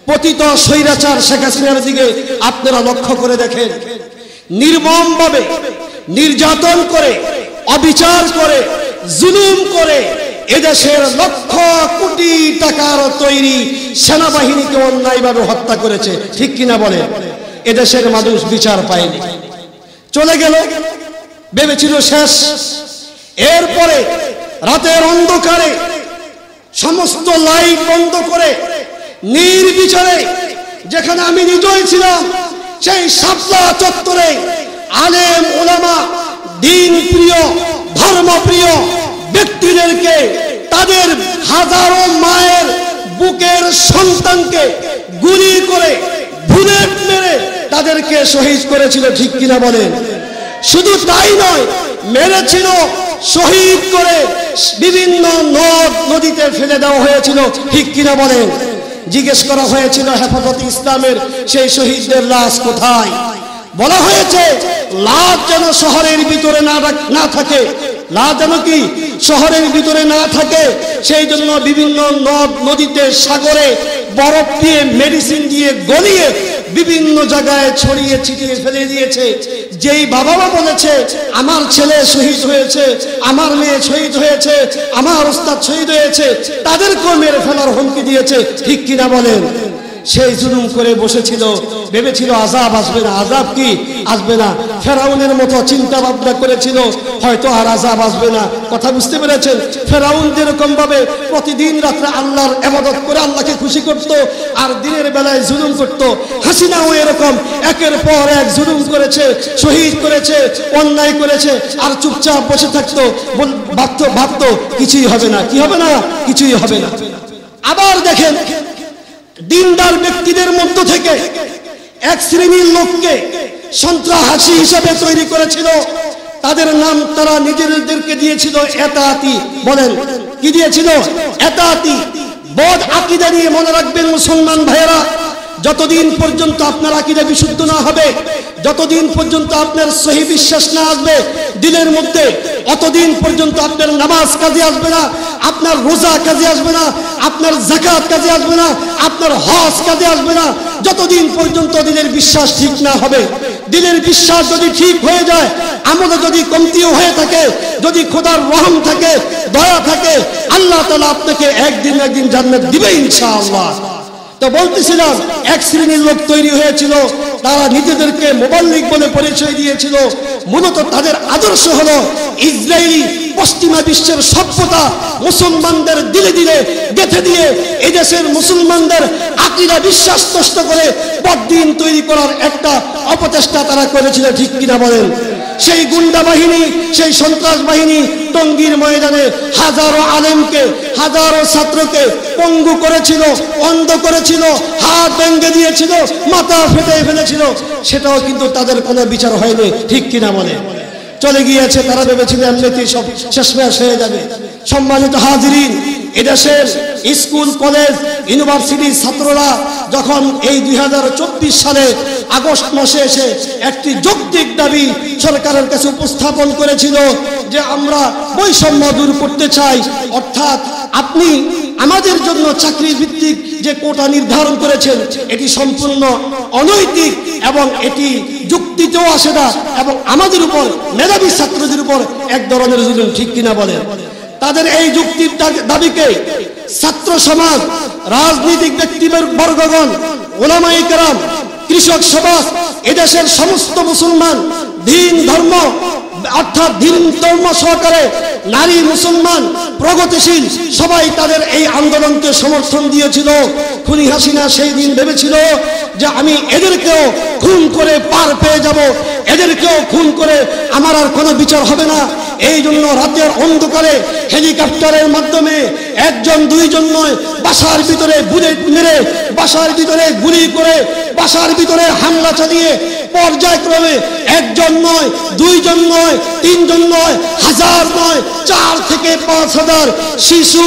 S1: পতিত স্বৈরাচার শেখ হাসিনার দিকে আপনারা লক্ষ্য করে দেখেন, নির্মমভাবে নির্যাতন করে, অবিচার করে, জুলুম করে এদেশের লক্ষ কোটি টাকার তৈরি সেনাবাহিনীকে অন্যায়ভাবে হত্যা করেছে। ঠিক কিনা বলে? এদেশের মানুষ বিচার পায়নি, চলে গেল, ভেবেছিল শেষ। এরপরে রাতের অন্ধকারে সমস্ত লাইট বন্ধ করে নির্বিচারে, যেখানে আমি নিজেই ছিলাম, সেই শাপলা চত্বরে আলেম ওলামা, দিন প্রিয়, ধর্মপ্রিয় ব্যক্তিদেরকে, তাদের হাজারো মায়ের বুকের সন্তানকে গুলি করে, বুলেট মেরে তাদেরকে শহীদ করেছিল। ঠিক কিনা বলেন? শুধু তাই নয়, মেরেছিল, শহীদ করে বিভিন্ন নদ নদীতে ফেলে দেওয়া হয়েছিল। ঠিক কিনা বলেন? জিজ্ঞেস করা হয়েছিল হেফাজতে ইসলামের সেই শহীদদের লাশ কোথায়? বলা হয়েছে লাশ যেন শহরের ভিতরে না থাকে, লাশ যেন কি শহরের ভিতরে না থাকে, সেই জন্য বিভিন্ন নদ নদীতে, সাগরে বরফ দিয়ে, মেডিসিন দিয়ে গলিয়ে বিভিন্ন জায়গায় ছড়িয়ে ছিটিয়ে ফেলে দিয়েছে। যেই বাবা মা বলেছে আমার ছেলে শহীদ হয়েছে, আমার মেয়ে শহীদ হয়েছে, আমার ওস্তাদ শহীদ হয়েছে, তাদেরকেও মেরে ফেলার হুমকি দিয়েছে। ঠিক কিনা বলেন? সেই জুলুম করে বসেছিল, ভেবেছিল আযাব আসবে না। আযাব কি আসবে না? ফেরাউনের মতো চিন্তা ভাবনা করেছিল, হয়তো আর আযাব আসবে না। কথা বুঝতে পেরেছেন? ফেরাউন যেরকম ভাবে প্রতিদিন রাত্রে আল্লাহর ইবাদত করে আল্লাহকে খুশি করত, আর দিনের বেলায় জুলুম করত, হাসিনাও এরকম একের পর এক জুলুম করেছে, শহীদ করেছে, অন্যায় করেছে, আর চুপচাপ বসে থাকতো, ভাবতো কিছুই হবে না। কি হবে না? কিছুই হবে না। আবার দেখেন, দিনদার ব্যক্তিদের মধ্য থেকে এক শ্রেণীর লোককে সন্ত্রাসী হিসেবে তৈরি করেছিল। তাদের নাম তারা নিজেদেরকে দিয়েছিল এতাআতি। বলেন কি দিয়েছিল? এতাআতি। বদ আকীদা নিয়ে মনে রাখবেন মুসলমান ভাইয়েরা, যতদিন পর্যন্ত আপনার আকীদা বিশুদ্ধ না হবে, যতদিন পর্যন্ত আপনার সহি বিশ্বাস না আসবে দিলের মধ্যে, অতদিন পর্যন্ত আপনার নামাজ কাজে আসবে না, আপনার রোজা কাজে আসবে না, আপনার যাকাত কাজে আসবে না, আপনার হজ কাজে আসবে না, যতদিন পর্যন্ত দিলের বিশ্বাস ঠিক না হবে। দিলের বিশ্বাস যদি ঠিক হয়ে যায়, আমলে যদি কমতিও হয়ে থাকে, যদি খোদার রহম থাকে, দয়া থাকে, আল্লাহ তাআলা আপনাকে একদিন একদিন জান্নাত দিবে ইনশাআল্লাহ। তো বলতেছিলাম, এক শ্রেণীর লোক তৈরি হয়েছিল, তারা নিজেদেরকে মুবাল্লিগ বলে পরিচয় দিয়েছিল। মূলত তাদের আদর্শ হলো ইসরায়েলি পশ্চিমা বিশ্বের সভ্যতা মুসলমানদের দিলে দিলে গেঁথে দিয়ে এদেশের মুসলমানদের আকীদা বিশ্বাস নষ্ট করে বদ্দিন তৈরি করার একটা অপচেষ্টা তারা করেছিল। ঠিক কিনা বলেন? সেই গুন্ডা বাহিনী, সেই সন্ত্রাস বাহিনী টঙ্গীর ময়দানে হাজারো আলেমকে, হাজারো ছাত্রকে পঙ্গু করেছিল, অন্ধ করেছিল, হাত ভেঙে দিয়েছিল, মাথা ফেটে ফেলেছিল। সেটাও কিন্তু তাদের কোনো বিচার হয়নি। ঠিক কিনা বলে? চলে গিয়েছে, তারা ভেবেছিল এমনিতেই সব শেষমেশ হয়ে যাবে। সম্মানিত হাজিরিন, এদেশের স্কুল, কলেজ, ইউনিভার্সিটির ছাত্ররা যখন এই 2024 সালে আগস্ট মাসে এসে একটি যৌক্তিক দাবি সরকারের কাছে উপস্থাপন করেছিল যে আমরা বৈষম্য দূর করতে চাই, অর্থাৎ আপনি আমাদের জন্য চাকরি ভিত্তিক যে কোটা নির্ধারণ করেছেন এটি সম্পূর্ণ অনৈতিক এবং এটি যুক্তিতেও আসে না, এবং আমাদের উপর, মেধাবী ছাত্রদের উপর এক ধরনের জুলুম। ঠিক কিনা বলেন? তাদের এই যুক্তির দাবিকে ছাত্র সমাজ, রাজনৈতিক ব্যক্তিবর্গগণ, ওলামায়ে কেরাম, কৃষক সমাজ, এদেশের সমস্ত মুসলমান, দিন ধর্ম অর্থাৎ দিন ধর্ম সহকারে নারী, মুসলমান, প্রগতিশীল সবাই তাদের এই আন্দোলনকে সমর্থন দিয়েছিল। খুনি হাসিনা সেই দিন ভেবেছিল যে আমি এদেরকেও খুন করে পার পেয়ে যাব, এদেরকেও খুন করে আমার আর কোনো বিচার হবে না। এই জন্য রাতের অন্ধকারে হেলিকপ্টারের মাধ্যমে একজন দুইজন নয়, বাসার ভিতরে বুলেট মেরে, বাসার ভিতরে গুলি করে, বাসার ভিতরে হামলা চালিয়ে পর্যায়ক্রমে একজন নয়, দুইজন নয়, তিনজন নয়, হাজার নয়, 4 থেকে 5,000 শিশু,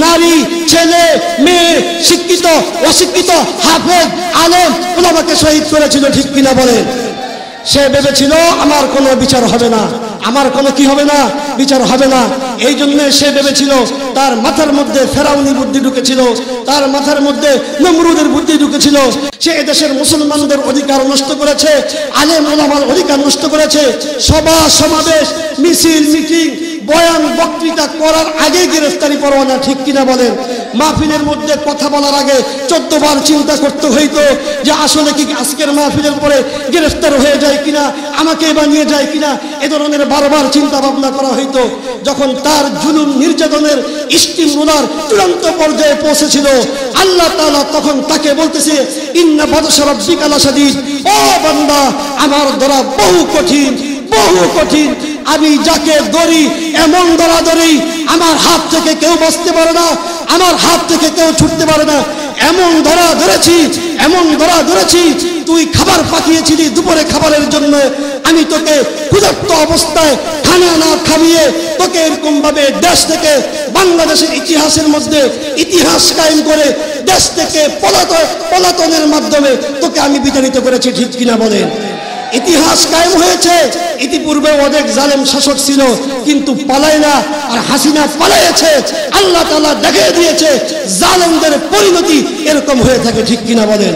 S1: নারী, ছেলে, মেয়ে, শিক্ষিত, অশিক্ষিত, হাফেজ, আলেম, ওলামাকে শহীদ করেছিল। ঠিক কিনা বলেন? সে ভেবেছিল আমার কোনো বিচার হবে না, আমার কোনো কি হবে না, বিচার হবে না। এই জন্য সে ভেবেছিল, তার মাথার মধ্যে ফেরাউনি বুদ্ধি ঢুকেছিল, তার মাথার মধ্যে নমরুদের বুদ্ধি ঢুকেছিল। সে এদেশের মুসলমানদের অধিকার নষ্ট করেছে, আলেম ওলামার অধিকার নষ্ট করেছে। সভা সমাবেশ, মিছিল, মিটিং, বয়ান, বক্তৃতা করার আগে গ্রেফতারি পরোয়ানা। ঠিক কিনা বলেন? মাহফিলের মধ্যে কথা বলার আগে 14 বার চিন্তা করতে হইতো যে আসলে কি আজকের মাহফিলের পরে গ্রেফতার হয়ে যায় কিনা, আমাকে বানিয়ে যায় কিনা, এ ধরনের বারবার চিন্তা ভাবনা করা হইতো। যখন তার জুলুম নির্যাতনের স্টিম রোলার চূড়ান্ত পর্যায়ে পৌঁছেছিল, আল্লাহ তাআলা তখন তাকে বলতেছে, ইন্না বাতশা রাব্বিকা লাশাদীদ, ও বান্দা, আমার ধরা বহু কঠিন, বহু কঠিন। আমি যাকে ধরি এমন ধরা ধরি, আমার হাত থেকে কেউ বাঁচতে পারে না, আমার হাত থেকে কেউ ছুটতে পারে না। এমন ধরা ধরেছি, এমন ধরা ধরেছি, তুই খাবার পাঠিয়েছিলি দুপুরে খাবারের জন্য, আমি তোকে ক্ষুধার্ত অবস্থায় খানা না খাইয়ে তোকে এরকম ভাবে দেশ থেকে, বাংলাদেশের ইতিহাসের মধ্যে ইতিহাস কায়েম করে দেশ থেকে পলাতনের মাধ্যমে তোকে আমি বিতাড়িত করেছি। ঠিক কিনা বলেন? ইতিহাস কায়েম হয়েছে। ইতিপূর্বে অনেক জালেম শাসক ছিল, কিন্তু পালায় না। আর হাসিনা পালাইছে, আল্লাহ তাআলা দেখিয়ে দিয়েছে জালেমদের পরিণতি এরকম হয়ে থাকে। ঠিক কিনা বলেন?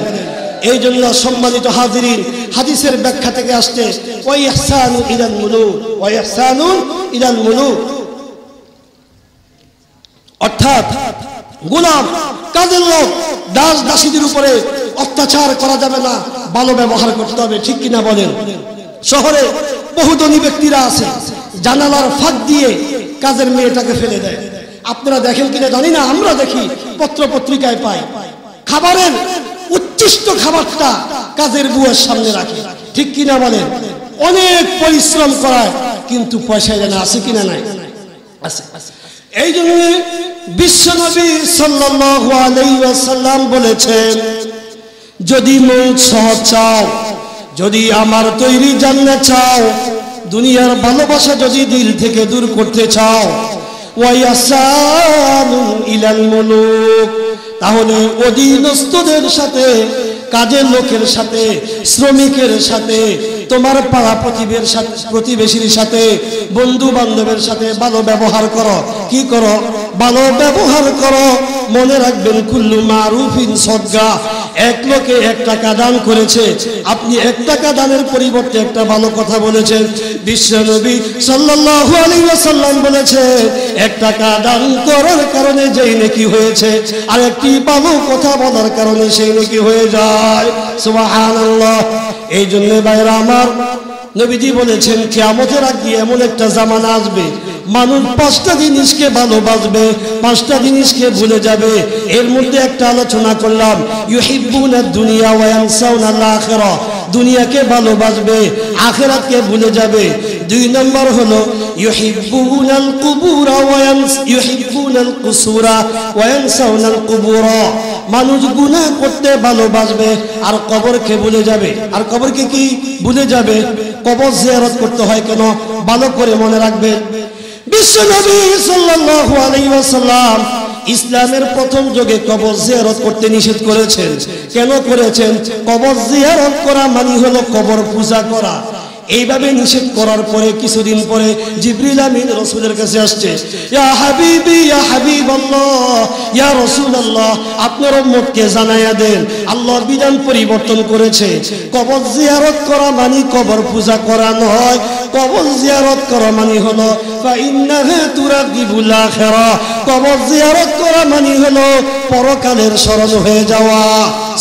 S1: এই জন্য সম্মানিত হাজিরিন, হাদিসের ব্যাখ্যা থেকে আসছে, ওয়া ইহসানু ইলাল মুলুক, ওয়া ইহসানু ইলাল মুলুক, অর্থাৎ গোলাম, কাজের লোক, দাস দাসীদের উপরে অত্যাচার করা যাবে না, ভালো ব্যবহার করতে হবে। ঠিক কিনা বলেন? শহরে বহু ধনী ব্যক্তিরা আছে, জানালার ফাঁক দিয়ে কাজের মেয়েটাকে ফেলে দেয়। আপনারা দেখেন কিনা জানি না, আমরা দেখি, পত্র পত্রিকায় পাই, খাবারের উচ্ছিষ্ট খাবারটা কাজের বুয়ার সামনে রাখে। ঠিক কিনা বলেন? অনেক পরিশ্রম করায়, কিন্তু পয়সা দেয় না। আছে কিনা? নাই, আছে। এই জন্য বিশ্বনবী সাল্লাল্লাহু আলাইহি ওয়াসাল্লাম বলেছেন, যদি মৌত সহজ চাও, যদি আমার তৈরি জান্নাত চাও, দুনিয়ার ভালোবাসা যদি দিল থেকে দূর করতে চাও, ওয়া ইয়াসানু ইলাল মুলুক, তাহলে অধীনস্থদের সাথে, কাজের লোকের সাথে, শ্রমিকের সাথে, তোমার পাড়া প্রতিবেশীর সাথে, বন্ধু বান্ধবের সাথে ভালো ব্যবহার করো। কি করো? ভালো ব্যবহার করো। মনে রাখবেন, কুল্লু মারুফিন সদকা। এক লোকে 1 টাকা দান করেছে, আপনি 1 টাকা দানের পরিবর্তে একটা ভালো কথা বলেছেন। বিশ্বনবী সাল্লাল্লাহু আলাইহি ওয়াসাল্লাম বলেছেন, 1 টাকা দান করার কারণে যেই নেকি হয়েছে, আর একটি ভালো কথা বলার কারণে সেই নেকি হয়ে যায়। সুবহানাল্লাহ। এই জন্য ভাইরা আমার, নবীজি বলেছেন, কিয়ামতের আগে এমন একটা জামানা আসবে, মানুষ 5টা জিনিসকে ভালোবাসবে, 5টা জিনিসকে ভুলে যাবে। এর মধ্যে একটা আলোচনা করলাম, ইউহিব্বুনাদ দুনিয়া ওয়া ইয়ানসাউনাল আখিরা। দুনিয়াকে ভালোবাসবে, আখিরাতকে ভুলে যাবে। 2 নম্বর হলো ইউহিব্বুনাল কুবুরা ওয়া ইউহিব্বুনাল কুসুরা ওয়া ইয়ানসাউনাল কুবুরা। মানুষ গুনাহ করতে ভালোবাসবে আর কবরকে ভুলে যাবে। আর কবরকে কি ভুলে যাবে? কবর জিয়ারত করতে হয় কেন? ভালো করে মনে রাখবেন, বিশ্বনবী সাল্লাল্লাহু আলাইহি ওয়াসাল্লাম ইসলামের প্রথম যুগে কবর জিয়ারত করতে নিষেধ করেছেন। কেন করেছেন? কবর জিয়ারত করা মানে হলো কবর পূজা করা। এইভাবে নিষেধ করার পরে কিছুদিন পরে জিবরিল আমিন রাসূলের কাছে আসছে, ইয়া হাবিবি ইয়া হাবিবাল্লাহ ইয়া রাসূলুল্লাহ, আপনার উম্মতকে জানায়া দেন আল্লাহর বিধান পরিবর্তন করেছে। কবর জিয়ারত করা মানে কবর পূজা করা নয়, কবর জিয়ারত করা মানে হলো ফাইন্নাহা তুরাগিবুল আখিরা। কবর জিয়ারত করা মানে হলো পরকালের স্মরণ হয়ে যাওয়া।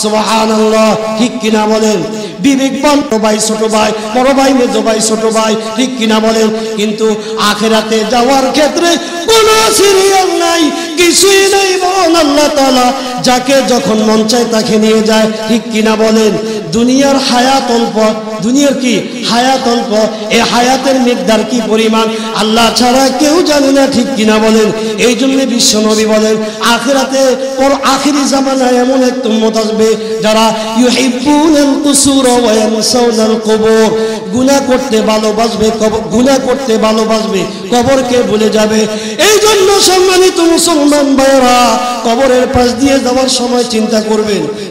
S1: সুবহানাল্লাহ। ঠিক কিনা বলেন? বিবেকবান ভাই, ছোট ভাই, বড় ভাই, মেজো ভাই, ছোট ভাই, ঠিক কিনা বলেন? কিন্তু আখিরাতে যাওয়ার ক্ষেত্রে কোনো সিরিয়াল নাই, কিছুই নাই, বরং আল্লাহ তাআলা যাকে যখন মন চায় তাকে নিয়ে যায়। ঠিক কিনা বলেন? দুনিয়ার হায়াত অল্প, দুনিয়ার কি হায়াত অল্প, এই হায়াতের মিকদার কি পরিমাণ আল্লাহ ছাড়া কেউ জানে না, ঠিক কিনা বলেন? এই জন্য বিশ্ব নবী বলেন আখিরাতে পর আখিরি জামানায় এমন এক উম্মত আসবে যারা ইউহিব্বুনাল কুসুর ওয়া ইয়ানসাউনাল কুবুর, গুনাহ করতে ভালোবাসবে, গুনাহ করতে ভালোবাসবে, কবরকে ভুলে যাবে। এই জন্য সম্মানিত মুসলমান ভাইরা কবরের পাশ দিয়ে যাওয়ার সময় চিন্তা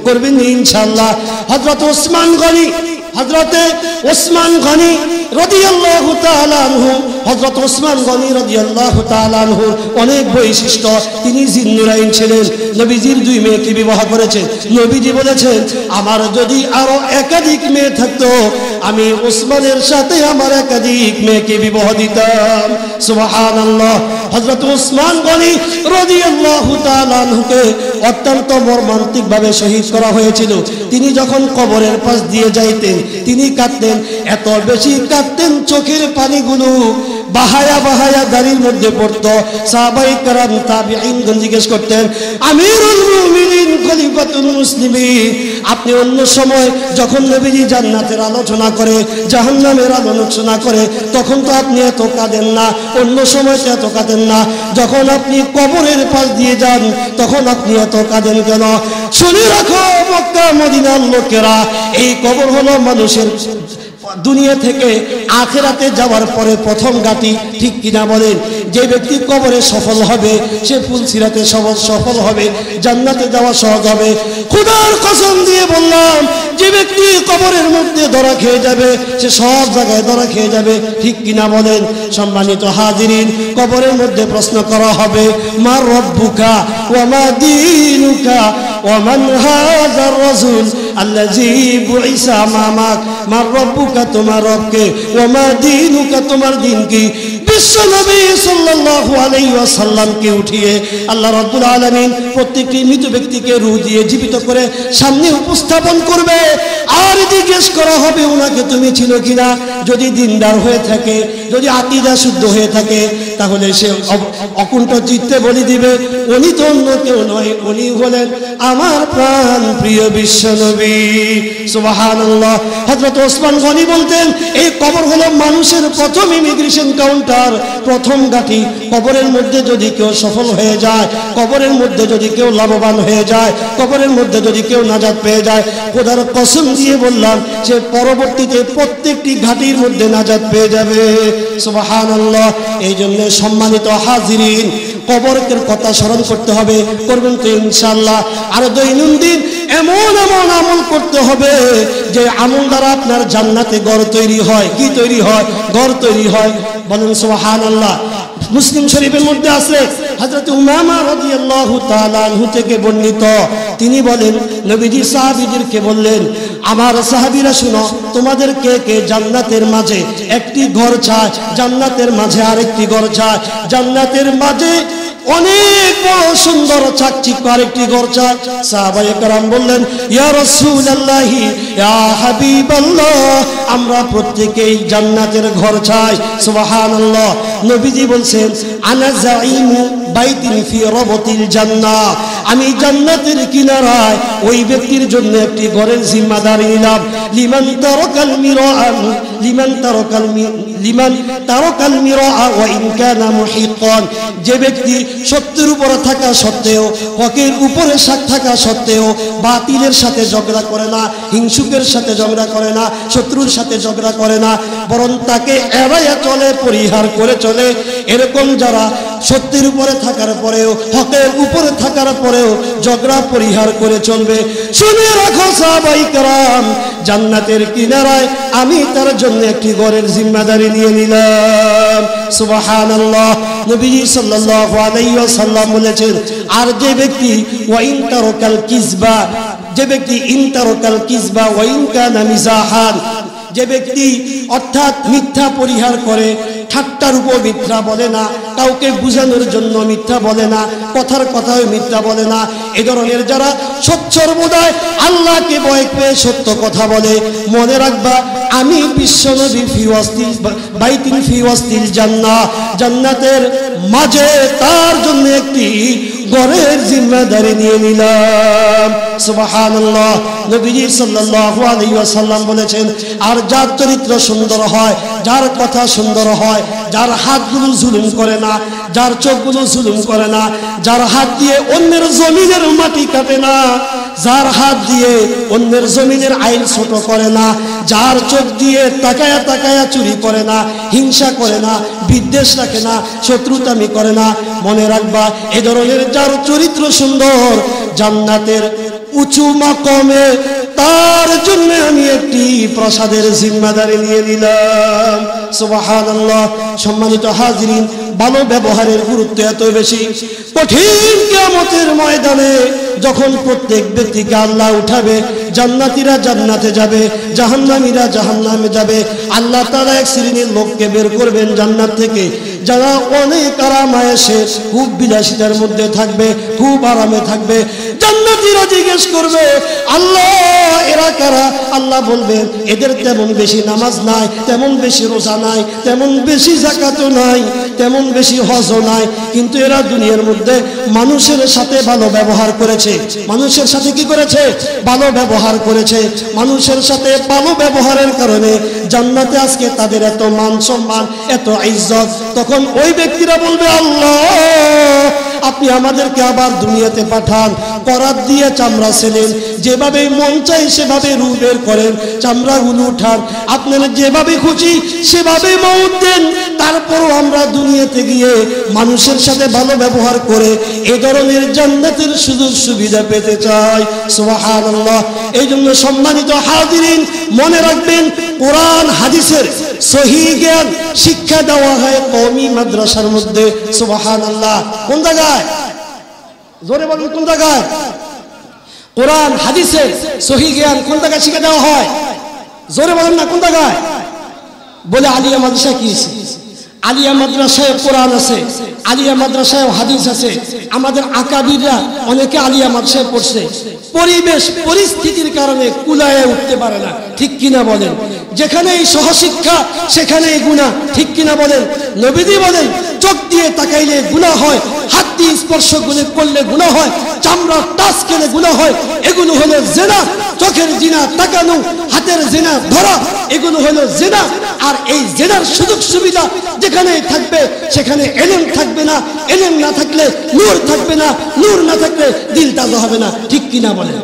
S1: করবেন ইনশাআল্লাহ। হযরত ওসমান গনি, হযরতে ওসমান গনি রাদিয়াল্লাহু তাআলা আনহু, হযরত ওসমান গনি রাদিয়াল্লাহু তাআলা আনহুর অনেক বৈশিষ্ট্য। তিনি জিন্নুরাইন ছিলেন, নবীজির 2 মেয়েকে বিবাহ করেছেন। নবীজি বলেছেন আমার যদি আরো একাধিক মেয়ে থাকতো আমি ওসমানের সাথে আমার একাধিক মেয়েকে বিবাহ দিতাম। সুবহানাল্লাহ। হযরত ওসমান গনি রাদিয়াল্লাহু তাআলা আনহুকে অত্যন্ত মর্মান্তিকভাবে শহীদ করা হয়েছিল। তিনি যখন কবরের পাশ দিয়ে যাইতেন তিনি কাঁদতেন, এত বেশি কাঁদতেন চোখের পানিগুলো বাহায়া বাহায়া দাড়ির মধ্যে পড়তো। সাহাবায়ে কেরাম তাবিঈনগণ জিজ্ঞেস করতেন আমিরুল মুমিনিন খলিফাতুল মুসলিমিন, আপনি অন্য সময় যখন নবীজি জান্নাতের আলোচনা করে জাহান্নামের আলোচনা করে তখন তো আপনি এত কাঁদেন না, অন্য সময় তো এত কাঁদেন না, যখন আপনি কবরের পাশ দিয়ে যান তখন আপনি এত কাঁদেন কেন? শুনে রাখো মক্কা মদিনার লোকেরা, এই কবর হলো মানুষের দুনিয়া থেকে আখিরাতে যাওয়ার পরে প্রথম ঘাঁটি, ঠিক কিনা বলেন? যে ব্যক্তি কবরে সফল হবে সে ফুলসিরাতে সফল হবে, জান্নাতে যাওয়া সহজ হবে। খোদার কসম দিয়ে বললাম যে ব্যক্তি কবরের মধ্যে ধরা খেয়ে যাবে সে সব জায়গায় ধরা খেয়ে যাবে, ঠিক কিনা বলেন? সম্মানিত হাজিরিন, কবরের মধ্যে প্রশ্ন করা হবে মা রব্বুকা ওয়া মা দীনুকা ওয়া মান হাযার রাসূল আল্লাযী বুইসা আমামাক, মা রব্বুকা তোমার রবকে, ওয়া মা দীনুকা তোমার দিন কি। বিশ্ব নবী সাল্লাল্লাহু আলাইহি ওয়াসাল্লামকে উঠিয়ে আল্লাহ রাব্বুল আলামিন প্রত্যেকটি মৃত ব্যক্তিকে রূহ দিয়ে জীবিত করে সামনে উপস্থাপন করবে আর জিজ্ঞেস করা হবে ওনাকে তুমি ছিল কিনা। যদি দিনদার হয়ে থাকে, যদি আকীদা শুদ্ধ হয়ে থাকে তাহলে সে অকুণ্ঠ চিত্তে বলে দিবে উনি তো অন্য কেউ নয়, উনি হলেন আমার প্রাণ প্রিয় বিশ্ব নবী। সুবহানাল্লাহ। হযরত ওসমান গনি বলতেন এই কবর হলো মানুষের প্রথম ইমিগ্রেশন কাউন্টার, প্রথম ঘাঁটি। কবরের মধ্যে যদি কেউ সফল হয়ে যায়, কবরের মধ্যে যদি কেউ লাভবান হয়ে যায়, কবরের মধ্যে যদি কেউ নাজাত পেয়ে যায়, খোদার কসম দিয়ে বললাম সে পরবর্তীতে প্রত্যেকটি ঘাঁটির মধ্যে নাজাত পেয়ে যাবে। সুবহানাল্লাহ। এই জন্য সম্মানিত হাজিরিন কবরের কথা স্মরণ করতে হবে, করবেন তো ইনশাআল্লাহ। আর দৈনন্দিন এমন এমন আমল করতে হবে যে আমল দ্বারা আপনার জান্নাতে ঘর তৈরি হয়। কি তৈরি হয়? ঘর তৈরি হয়। বলেন সুবহানাল্লাহ। মুসলিম শরীফের মধ্যে আছে হযরত উমামা রাদিয়াল্লাহু তাআলা আনহু থেকে বর্ণিত, তিনি বলেন নবীজি সাহাবীদেরকে বললেন আমার সাহাবীরা শুনো, তোমাদের কে কে জান্নাতের মাঝে একটি ঘর চায়, জান্নাতের মাঝে আরেকটি ঘর চায়, জান্নাতের মাঝে অনেক বড় সুন্দর চাকচিক্য আরেকটি ঘর চায়। সাহাবায়ে কেরাম বললেন ইয়া রাসূলুল্লাহ ইয়া হাবিবাল্লাহ, আমরা প্রত্যেকেই জান্নাতের ঘর চাই। সুবহানাল্লাহ। নবীজি বলছেন আনা যাইমু বাইতিন ফি রাবতিল জান্নাহ, আমি জান্নাতের কিনারায় ওই ব্যক্তির জন্য একটি ঘরের জিম্মাদারি নিলাম। লিমান তারাকাল মিরা, লিমান তারাকাল মিরা ওয়া ইন কানা মুহিqqan, যে ব্যক্তি সত্যের উপরে থাকা সত্ত্বেও, হকের উপরে থাকা সত্ত্বেও বাতিলের সাথে ঝগড়া করে না, হিংসুকের সাথে ঝগড়া করে না, শত্রুর সাথে ঝগড়া করে না, বরং তাকে এড়াইয়া চলে, পরিহার করে চলে, এরকম যারা সত্যের উপরে থাকার পরেও, হকের উপরে থাকার পরেও ঝগড়া পরিহার করে চলবে, শুনে রাখো সাহাবায়ে কেরাম জান্নাতের কিনারায় আমি তার জন্য একটি ঘরের জিম্মাদারি নিয়ে নিলাম। সুবহানাল্লাহ। নবীজি সাল্লাল্লাহু আলাইহি ওয়াসাল্লাম বলেছেন আর যে ব্যক্তি ওয়া ইন তারাকাল কিযবা, যে ব্যক্তি ইন তারাকাল কিযবা ওয়া ইন কানা মিজাহান, যে ব্যক্তি অর্থাৎ মিথ্যা পরিহার করে, ঠাট্টার উপর মিথ্যা বলে না, কাউকে বুঝানোর জন্য মিথ্যা বলে না, কথার কথায় মিথ্যা বলে না, এই ধরনের যারা সচ্চর্বদায় আল্লাহকে ভয় পেয়ে সত্য কথা বলে, মনে রাখবা আমি বিশ্বনবী ফি ওয়াসতিল বাইতিন ফি ওয়াসতিল জান্নাহ, জান্নাতের মাঝে তার জন্য একটি ঘরের জিম্মাদারি নিয়ে নিলাম। সুবহানাল্লাহ। নবীজি সাল্লাল্লাহু আলাইহি ওয়াসাল্লাম বলেছেন, আর যার চরিত্র সুন্দর হয়, যার কথা সুন্দর হয়, যার হাতগুলো জুলুম করে না, যার চোখগুলো জুলুম করে না, যার হাত দিয়ে অন্যের জমিনের মাটি কাটে না, যার হাত দিয়ে অন্যের জমিনের আইল ছোট করে না, যার চোখ দিয়ে তাকায়া তাকায়া চুরি করে না, হিংসা করে না, বিদ্বেষ রাখে না, শত্রুতামি করে না, মনে রাখবা এ ধরনের যার চরিত্র সুন্দর, জান্নাতের উঁচু মাকামে তার জন্য আমি একটি প্রসাদের জিম্মাদারি নিয়ে নিলাম। সুবহানাল্লাহ। সম্মানিত হাজিরিন, ভালো ব্যবহারের গুরুত্ব এত বেশি, কঠিন কিয়ামতের ময়দানে যখন প্রত্যেক ব্যক্তিকে আল্লাহ উঠাবে, জান্নাতীরা জান্নাতে যাবে, জাহান্নামীরা জাহান্নামে যাবে, আল্লাহ তাআলা এক শ্রেণীর লোককে বের করবেন জান্নাত থেকে, যারা অনেক আরামায়েশে খুব বিলাসিতার মধ্যে থাকবে, খুব আরামে থাকবে। জান্নাতীরা জিজ্ঞেস করবে, আল্লাহ এরা কারা? আল্লাহ বলবেন, এদের তেমন বেশি নামাজ নাই, তেমন বেশি রোজা নাই, তেমন বেশি যাকাতও নাই, তেমন বেশি হজও নাই, কিন্তু এরা দুনিয়ার মধ্যে মানুষের সাথে ভালো ব্যবহার করেছে। মানুষের সাথে কি করেছে? ভালো ব্যবহার করেছে। মানুষের সাথে ভালো ব্যবহারের কারণে জান্নাতে আজকে তাদের এত মান সম্মান, এত ইজ্জত। তখন ওই ব্যক্তিরা বলবে, আল্লাহ আপনি আমাদেরকে আবার দুনিয়াতে পাঠান, করাত দিয়ে চামড়া ছেলেন, যেভাবে মন চাই সেভাবে রূহ বের করেন, চামড়াগুলো উঠান, আপনারা যেভাবে খুশি সেভাবে মউত দেন, তারপরও আমরা দুনিয়াতে গিয়ে মানুষের সাথে ভালো ব্যবহার করে এ ধরনের জান্নাতের সুযোগ সুবিধা পেতে চাই। সুবহানাল্লাহ। এই জন্য সম্মানিত হাজিরিন, মনে রাখবেন, কোরআন হাদিসের সহিহ জ্ঞান শিক্ষা দেওয়া হয় কওমি মাদ্রাসার মধ্যে। সুবহানাল্লাহ। কোন জায়গায়? জোরে বলুন, কোন জায়গায়? কোরআন হাদিসের সহিহ জ্ঞান কোন জায়গায় শিক্ষা দেওয়া হয়? জোরে বলেন না, কোন জায়গায়? বলে আলিয়া মাদ্রাসা কি? আলিয়া মাদ্রাসায় কোরআন আছে, আলিয়া মাদ্রাসায় হাদিস আছে। আমাদের আকাবিররা অনেকে আলিয়া মাদ্রাসায় পড়ছে, পরিবেশ পরিস্থিতির কারণে কুলায়ে উঠতে পারে না, ঠিক কিনা বলেন? যেখানে এই সহশিক্ষা সেখানে গুনাহ, ঠিক কিনা বলেন? নবীজি বলেন, চোখ দিয়ে তাকাইলে গুনাহ হয়, হাত দিয়ে স্পর্শ করলে গুনাহ হয়, চামড়া টাচ খেলে গুনাহ হয়। এগুলো হলো জিনা। চোখের জিনা তাকানো, হাতের জিনা ধরা, এগুলো হলো জিনা। আর এই জিনার সুযোগ সুবিধা যেখানে থাকবে সেখানে ইলম থাকবে না, ইলম না থাকলে নূর থাকবে না, নূর না থাকলে দিল তাজা হবে না, ঠিক কিনা বলেন?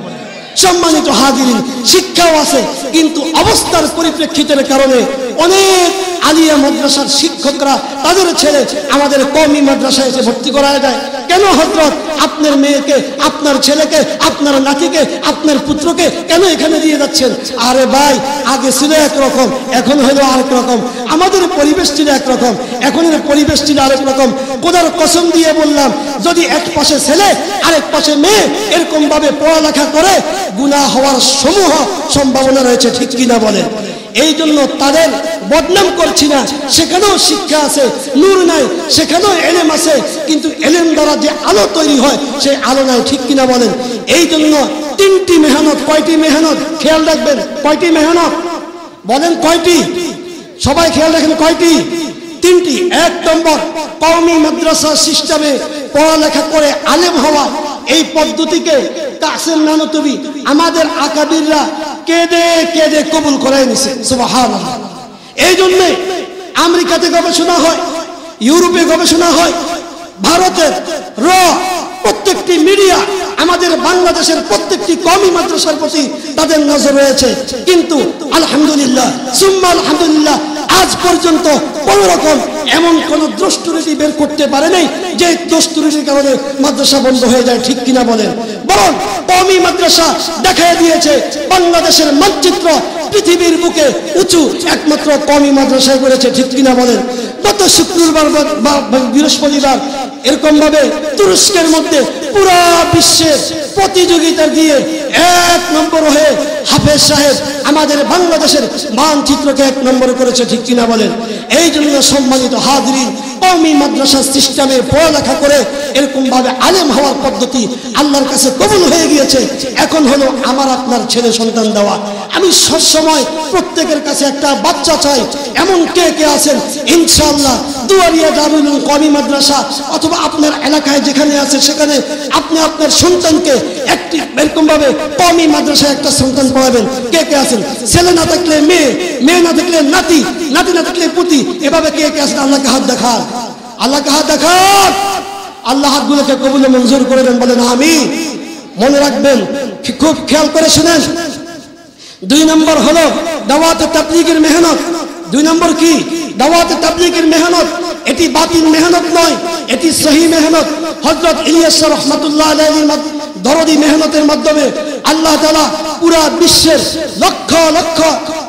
S1: সম্মানিত হাজিরিন, শিক্ষাও আছে, কিন্তু অবস্থার পরিপ্রেক্ষিতের কারণে অনেক আলিয়া মাদ্রাসার শিক্ষকরা তাদের ছেলে আমাদের কওমি মাদ্রাসায় এসে ভর্তি করা যায়। কেন হযরত? আপনার মেয়েকে, আপনার ছেলেকে, আপনার নাতিকে, আপনার পুত্রকে কেন এখানে দিয়ে যাচ্ছেন? আরে ভাই, আগে ছিল একরকম, এখন হলো আরেক রকম। আমাদের পরিবেশ ছিল একরকম, এখনের পরিবেশ ছিল আরেক রকম। খোদার কসম দিয়ে বললাম, যদি এক পাশে ছেলে আরেক পাশে মেয়ে এরকম ভাবে পড়ালেখা করে, গুনাহ হওয়ার সমূহ সম্ভাবনা রয়েছে, ঠিক কিনা বলেন? এই জন্য তাদের বদনাম করছি না, সেখানেও শিক্ষা আছে, নূর নাই, সেখানেও ইলম আছে, কিন্তু ইলম দ্বারা যে আলো তৈরি হয় সেই আলো নাই, ঠিক কিনা বলেন? এই জন্য তিনটি মেহনত। কয়টি মেহনত? খেয়াল রাখবেন, কয়টি মেহনত বলেন? কয়টি? সবাই খেয়াল রাখেন, কয়টি? তিনটি। এক নম্বর, কওমি মাদ্রাসা সিস্টেমে পড়ালেখা করে আলেম হওয়া, এই পদ্ধতিকে কাসেম নানতুবি আমাদের আকাবিররা কেঁদে কেঁদে কবুল করে নিছে। সুবহানাল্লাহ। এই জন্য আমেরিকাতে গবেষণা হয়, ইউরোপে গবেষণা হয়, ভারতের প্রত্যেকটি মিডিয়া আমাদের বাংলাদেশের প্রত্যেকটি কওমি মাদ্রাসার প্রতি তাদের নজর রয়েছে। কিন্তু আলহামদুলিল্লাহ সুম্মা আলহামদুলিল্লাহ, আজ পর্যন্ত কোন রকম এমন কোন দুষ্টুরীতি বের করতে পারে নাই যে দুষ্টুরীতির কারণে মাদ্রাসা বন্ধ হয়ে যায়, ঠিক কিনা বলেন? বরং কওমি মাদ্রাসা দেখায় দিয়েছে বাংলাদেশের মানচিত্র পৃথিবীর বুকে উঁচু একমাত্র কওমি মাদ্রাসায় করেছে, ঠিক কিনা বলেন? গত শুক্রবার বা বৃহস্পতিবার এরকম ভাবে তুরস্কের মধ্যে পুরা বিশ্বের প্রতিযোগিতা দিয়ে 1 নম্বর হয়ে হাফেজ সাহেব আমাদের বাংলাদেশের মানচিত্রকে 1 নম্বর করেছে, ঠিক কিনা বলেন? এই জন্য সম্মানিত হাজরিন, কওমি মাদ্রাসা সিস্টেমে পড়ালেখা করে এরকম ভাবে আলেম হওয়ার পদ্ধতি আল্লাহর কাছে কবুল হয়ে গিয়েছে। এখন হলো আমার আপনার ছেলে সন্তান দেওয়া। আমি সবসময় প্রত্যেকের কাছে একটা বাচ্চা চাই। এমন কে কে আছেন ইনশাআল্লাহ দুয়ারিয়া দারুল কওমি মাদ্রাসা অথবা আপনার এলাকায় যেখানে আছে সেখানে আপনি আপনার সন্তানকে একটি এরকম ভাবে কওমি মাদ্রাসায় একটা সন্তান পড়াবেন? কে কে আছেন? ছেলে না থাকলে মেয়ে, মেয়ে না থাকলে নাতি, নাতি না থাকলে পুতি, এভাবে কে কে আছেন? আল্লাহকে হাত দেখান, আল্লাহকে হাত দেখান। আল্লাহ হাতগুলোকে কবুল মঞ্জুর করবেন, বলেন আমিন। মনে রাখবেন, খুব খেয়াল করে শুনেন। 2 নম্বর হলো দাওয়াতে তাবলীগের মেহনত। 2 নম্বর কি? দাওয়াতে তাবলীগের মেহনত। এটি বাতিল মেহনত নয়, এটি সহি মেহনত। হযরত ইলিয়াস রাহমাতুল্লাহ আলাইহির দরদি মেহনতের মাধ্যমে আল্লাহ তাআলা পুরা বিশ্বের লক্ষ লক্ষ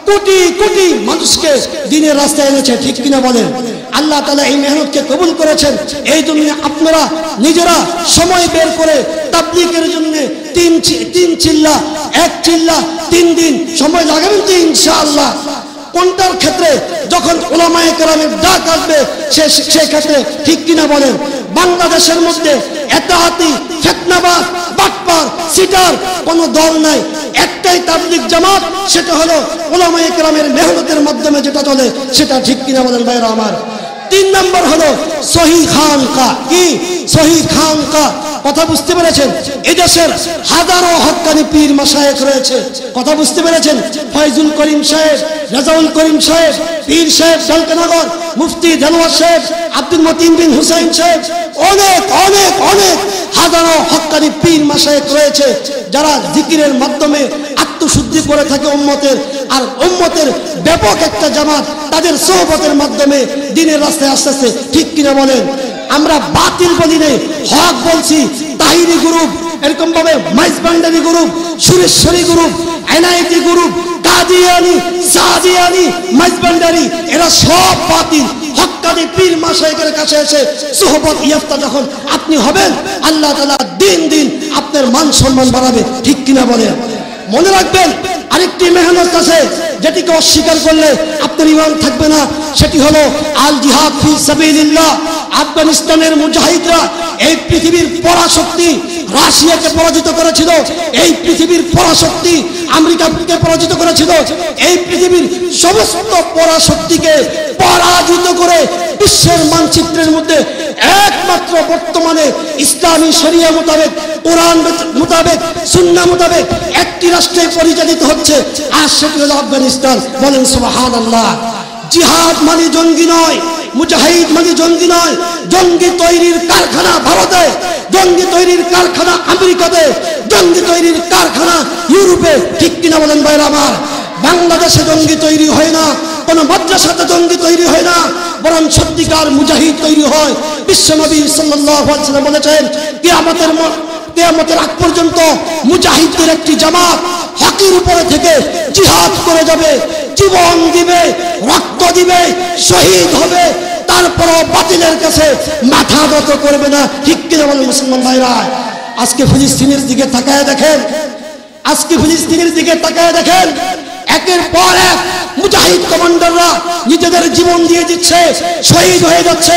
S1: কোটি কোটি মানুষকে দ্বীনের রাস্তায় এনেছে, ঠিক কিনা বলেন? আল্লাহ তাআলা এই মেহনতকে কবুল করেছেন। এই জন্য আপনারা নিজেরা সময় বের করে তাবলীগের জন্য 3 চিল্লা 1 চিল্লা 3 দিন সময় লাগাবেন তো ইনশাআল্লাহ। কোনটার ক্ষেত্রে? যখন উলামায়ে কেরামের ডাক আসবে সেই ক্ষেত্রে, ঠিক কিনা বলেন? বাংলাদেশের মধ্যে এতাহাতি, ফিতনাবাজ, বাটপার, সিটার কোন দল নাই, একটাই তাবলীগ জামাত, সেটা হলো উলামায়ে কেরামের মেহনতের মাধ্যমে যেটা চলে সেটা, ঠিক কিনা বলেন ভাইরা আমার? 3 নম্বর হলো সহি খানকা। কি? সহি খানকা। কথা বুঝতে পেরেছেন? এই দেশের হাজারো হক্কানি পীর মাশায়েখ রয়েছে, কথা বুঝতে পেরেছেন? ফয়জুল করিম সাহেব, রাজাউল করিম সাহেব, পীর সাহেব জলকানগর, মুফতি দেলোয়ার সাহেব, আব্দুল মতিন বিন হুসাইন সাহেব, অনেক অনেক অনেক হাজারো হক্কানি পীর মাশায়েখ রয়েছে যারা জিকিরের মাধ্যমে আত্মশুদ্ধি করে থাকে উম্মতের। আর উম্মতের ব্যাপক একটা জামাত তাদের সোহবতের মাধ্যমে দ্বীনের রাস্তায় আসতেছে, ঠিক কিনা বলেন? আমরা বাতিল বলি নেই, হক বলছি। তাহিরি গ্রুপ, এরকম ভাবে Maizbhandari group, Sureshwari group, NIT group, Qadiani, Sadiani, Maizbhandari, এরা সব বাতিল। হক্কানি পীর মাশায়েখের কাছে এসে সোহবত ইয়াফতা যখন আপনি হবেন, আল্লাহ তাআলা দিন দিন আপনার মান সম্মান বাড়াবে, ঠিক কিনা বলেন? মনে রাখবেন, আরেকটি মেহনত আছে যেটিকে অস্বীকার করলে আপনার ঈমান থাকবে না, সেটি হলো আল জিহাদ ফি সাবিলিল্লাহ। আফগানিস্তানের মুজাহিদরা এই পৃথিবীর পরাশক্তি রাশিয়াকে পরাজিত করেছিল, এই পৃথিবীর পরাশক্তি আমেরিকাকে পরাজিত করেছিল, এই পৃথিবীর সমস্ত পরাশক্তিকে পরাজিত করে বিশ্বের মানচিত্রের মধ্যে একমাত্র বর্তমানে ইসলামী শরিয়া মোতাবেক, কোরআন মোতাবেক, সুন্নাহ মোতাবেক একটি রাষ্ট্রে পরিচালিত হচ্ছে, আর সেটি হলো আফগানিস্তান। বলেন সুবহানাল্লাহ। জিহাদ মানে জঙ্গি নয়, মুজাহিদ মানে জঙ্গি নয়। জঙ্গি তৈরির কারখানা ভারতে, জঙ্গি তৈরির কারখানা আমেরিকাতে, জঙ্গি তৈরির কারখানা ইউরোপে, ঠিক কিনা বলেন ভাইরা আমার? বাংলাদেশে জঙ্গি তৈরি হয় না, কোন মাদ্রাসাতে জঙ্গি তৈরি হয় না, বরং সত্যিকার মুজাহিদ তৈরি হয়। বিশ্বনবী সাল্লাল্লাহু আলাইহি ওয়াসাল্লাম বলেছেন, কিয়ামতের আগ পর্যন্ত মুজাহিদদের একটি জামাত হকের উপরে থেকে জিহাদ করে যাবে, জীবন দিবে, রক্ত দিবে, শহীদ হবে, তারপরও বাতিলের কাছে মাথা নত করবে না, ঠিক কিনা বলেন মুসলমান ভাইরা? আজকে ফিলিস্তিনের দিকে তাকায় দেখেন, আজকে ফিলিস্তিনের দিকে তাকায় দেখেন, একের পর এক মুজাহিদ কমান্ডাররা নিজেদের জীবন দিয়ে দিচ্ছে, শহীদ হয়ে যাচ্ছে,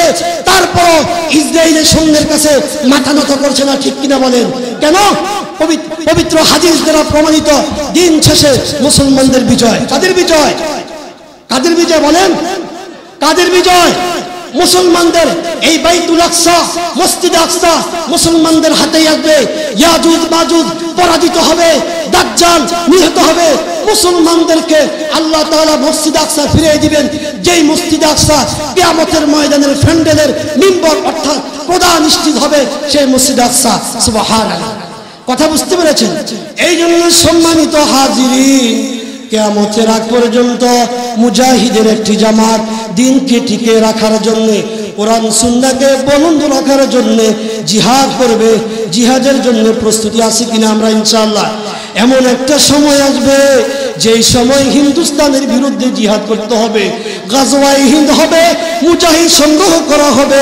S1: তারপর ইসরায়েলের সৈন্যের কাছে মাথা নত করছে না, ঠিক কিনা বলেন? কেন? পবিত্র হাদিস দ্বারা প্রমাণিত দিন শেষে মুসলমানদের বিজয়। কাদের বিজয়? কাদের বিজয় বলেন? কাদের বিজয়? মুসলমানদের। এই বাইতুল আকসা, মসজিদ আকসা মুসলমানদের হাতেই আসবে। ইয়াজুজ মাজুজ পরাজিত হবে, দাজ্জাল নিহত হবে। মুসলমানদেরকে আল্লাহ তাআলা মসজিদ আকসা ফিরিয়ে দিবেন, যেই মসজিদ আকসা কিয়ামতের ময়দানের ফ্যান্ডেলের মিম্বর অর্থাৎ প্রধান নিশ্চিত হবে সেই মসজিদ আকসা। সুবহানাল্লাহ। কথা বুঝতে পেরেছেন? এই জন্য সম্মানিত হাজিরিন, কিয়ামতের আগ পর্যন্ত মুজাহিদের একটি জামাত দিনকে টিকে রাখার জন্য, কোরআন সুন্নাহকে বলন্দ রাখার জন্য জিহাদ করবে। জিহাদের জন্য প্রস্তুতি আছে কিনা আমরা ইনশাআল্লাহ? এমন একটা সময় আসবে যেই সময় হিন্দুস্তানের বিরুদ্ধে জিহাদ করতে হবে, গাজওয়ায়ে হিন্দ হবে, মুজাহিদ সংগ্রহ করা হবে,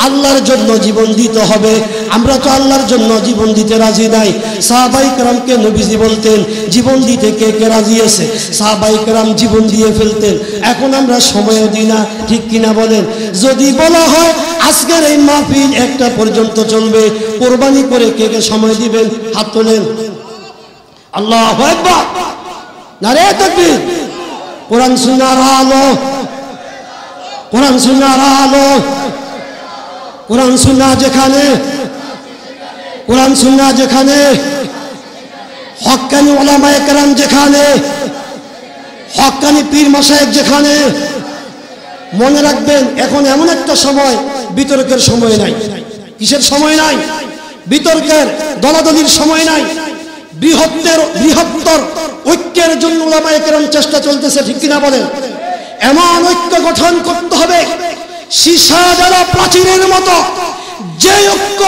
S1: আল্লাহর জন্য জীবন দিতে হবে। আমরা তো আল্লাহর জন্য জীবন দিতে রাজি নাই। সাহাবায়ে কেরামকে নবীজি বলতেন জীবন দিতে কে কে রাজি আছে? সাহাবায়ে কেরাম জীবন দিয়ে ফেলতেন। এখন আমরা সময়ও দিই না, ঠিক কিনা বলেন? যদি বলা হয় আজকের এই মাহফিল 1টা পর্যন্ত চলবে, কোরবানি করে কে কে সময় দিবেন? হাত তোলেন। আল্লাহু আকবার, নারে তাকবীর। কোরআন সুন্নাহর আলো, কোরআন সুন্নাহর আলো, কোরআন সুন্নাহ যেখানে, কোরআন সুন্নাহ যেখানে, হক্কানি উলামায়ে কেরাম যেখানে, হক্কানি পীর মাশায়েখ যেখানে। মনে রাখবেন এখন এমন একটা সময়, বিতর্কের সময় নাই। কিসের সময় নাই? বিতর্কের, দলাদলির সময় নাই। বৃহত্তর ঐক্যের জন্য উলামায়ে কেরাম চেষ্টা চলতেছে, ঠিক কিনা বলেন? এমন ঐক্য গঠন করতে হবে সীসা জ্বালা প্রাচীরের মতো, যে ঐক্য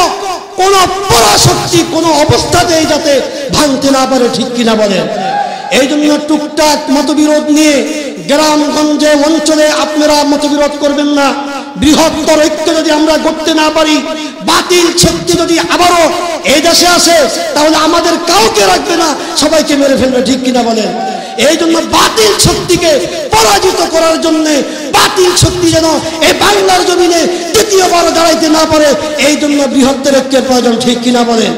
S1: কোন পরাশক্তি কোন অবস্থাতেই যাতে ভাঙতে না পারে, ঠিক কিনা বলেন? এই জন্য টুকটাক মতবিরোধ নিয়ে গ্রামগঞ্জে অঞ্চলে আপনারা মতবিরোধ করবেন না। বৃহত্তর ঐক্য যদি আমরা করতে না পারি, বাতিল শক্তি যদি আবারও এই দেশে আসে, তাহলে আমাদের কাউকে রাখবে না, সবাইকে মেরে ফেলবে, ঠিক কিনা বলেন? এই জন্য বাতিল শক্তিকে পরাজিত করার জন্য, বাতিল শক্তি যেন এই বাংলার জমিনে দ্বিতীয়বার দাঁড়াইতে না পারে, এই জন্য বৃহত্তর ঐক্যের প্রয়োজন, ঠিক কিনা বলেন?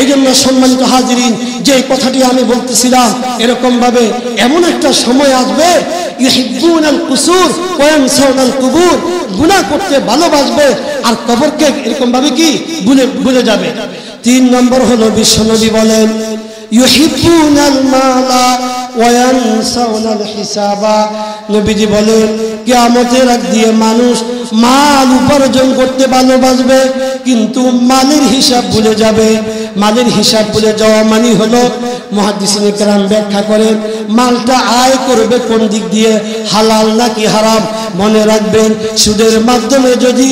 S1: এই জন্য সম্মানিত হাজিরিন, যে কথাটি আমি বলতেছিলাম, এরকম ভাবে এমন একটা সময় আসবে, ইউহিব্বুনাল কুসুর ওয়া ইয়ানসাউনাল কুবুর, গুনাহ করতে ভালোবাসবে আর কবরকে এরকম ভাবে কি ভুলে যাবে। 3 নম্বর হলো বিশ্বনবী বলেন ইউহিব্বুনাল মালা ওয়া ইয়ানসাউনাল হিসাবা। নবীজি বলেন কিয়ামতের আগ দিয়ে মানুষ মাল উপার্জন করতে ভালোবাসবে, কিন্তু মালের হিসাব ভুলে যাবে। মালের হিসাব ভুলে যাওয়া মানে হলো, মুহাদ্দিসিনে কেরাম ব্যাখ্যা করেন, মালটা আয় করবে কোন দিক দিয়ে, হালাল নাকি হারাম। মনে রাখবেন, সুদের মাধ্যমে যদি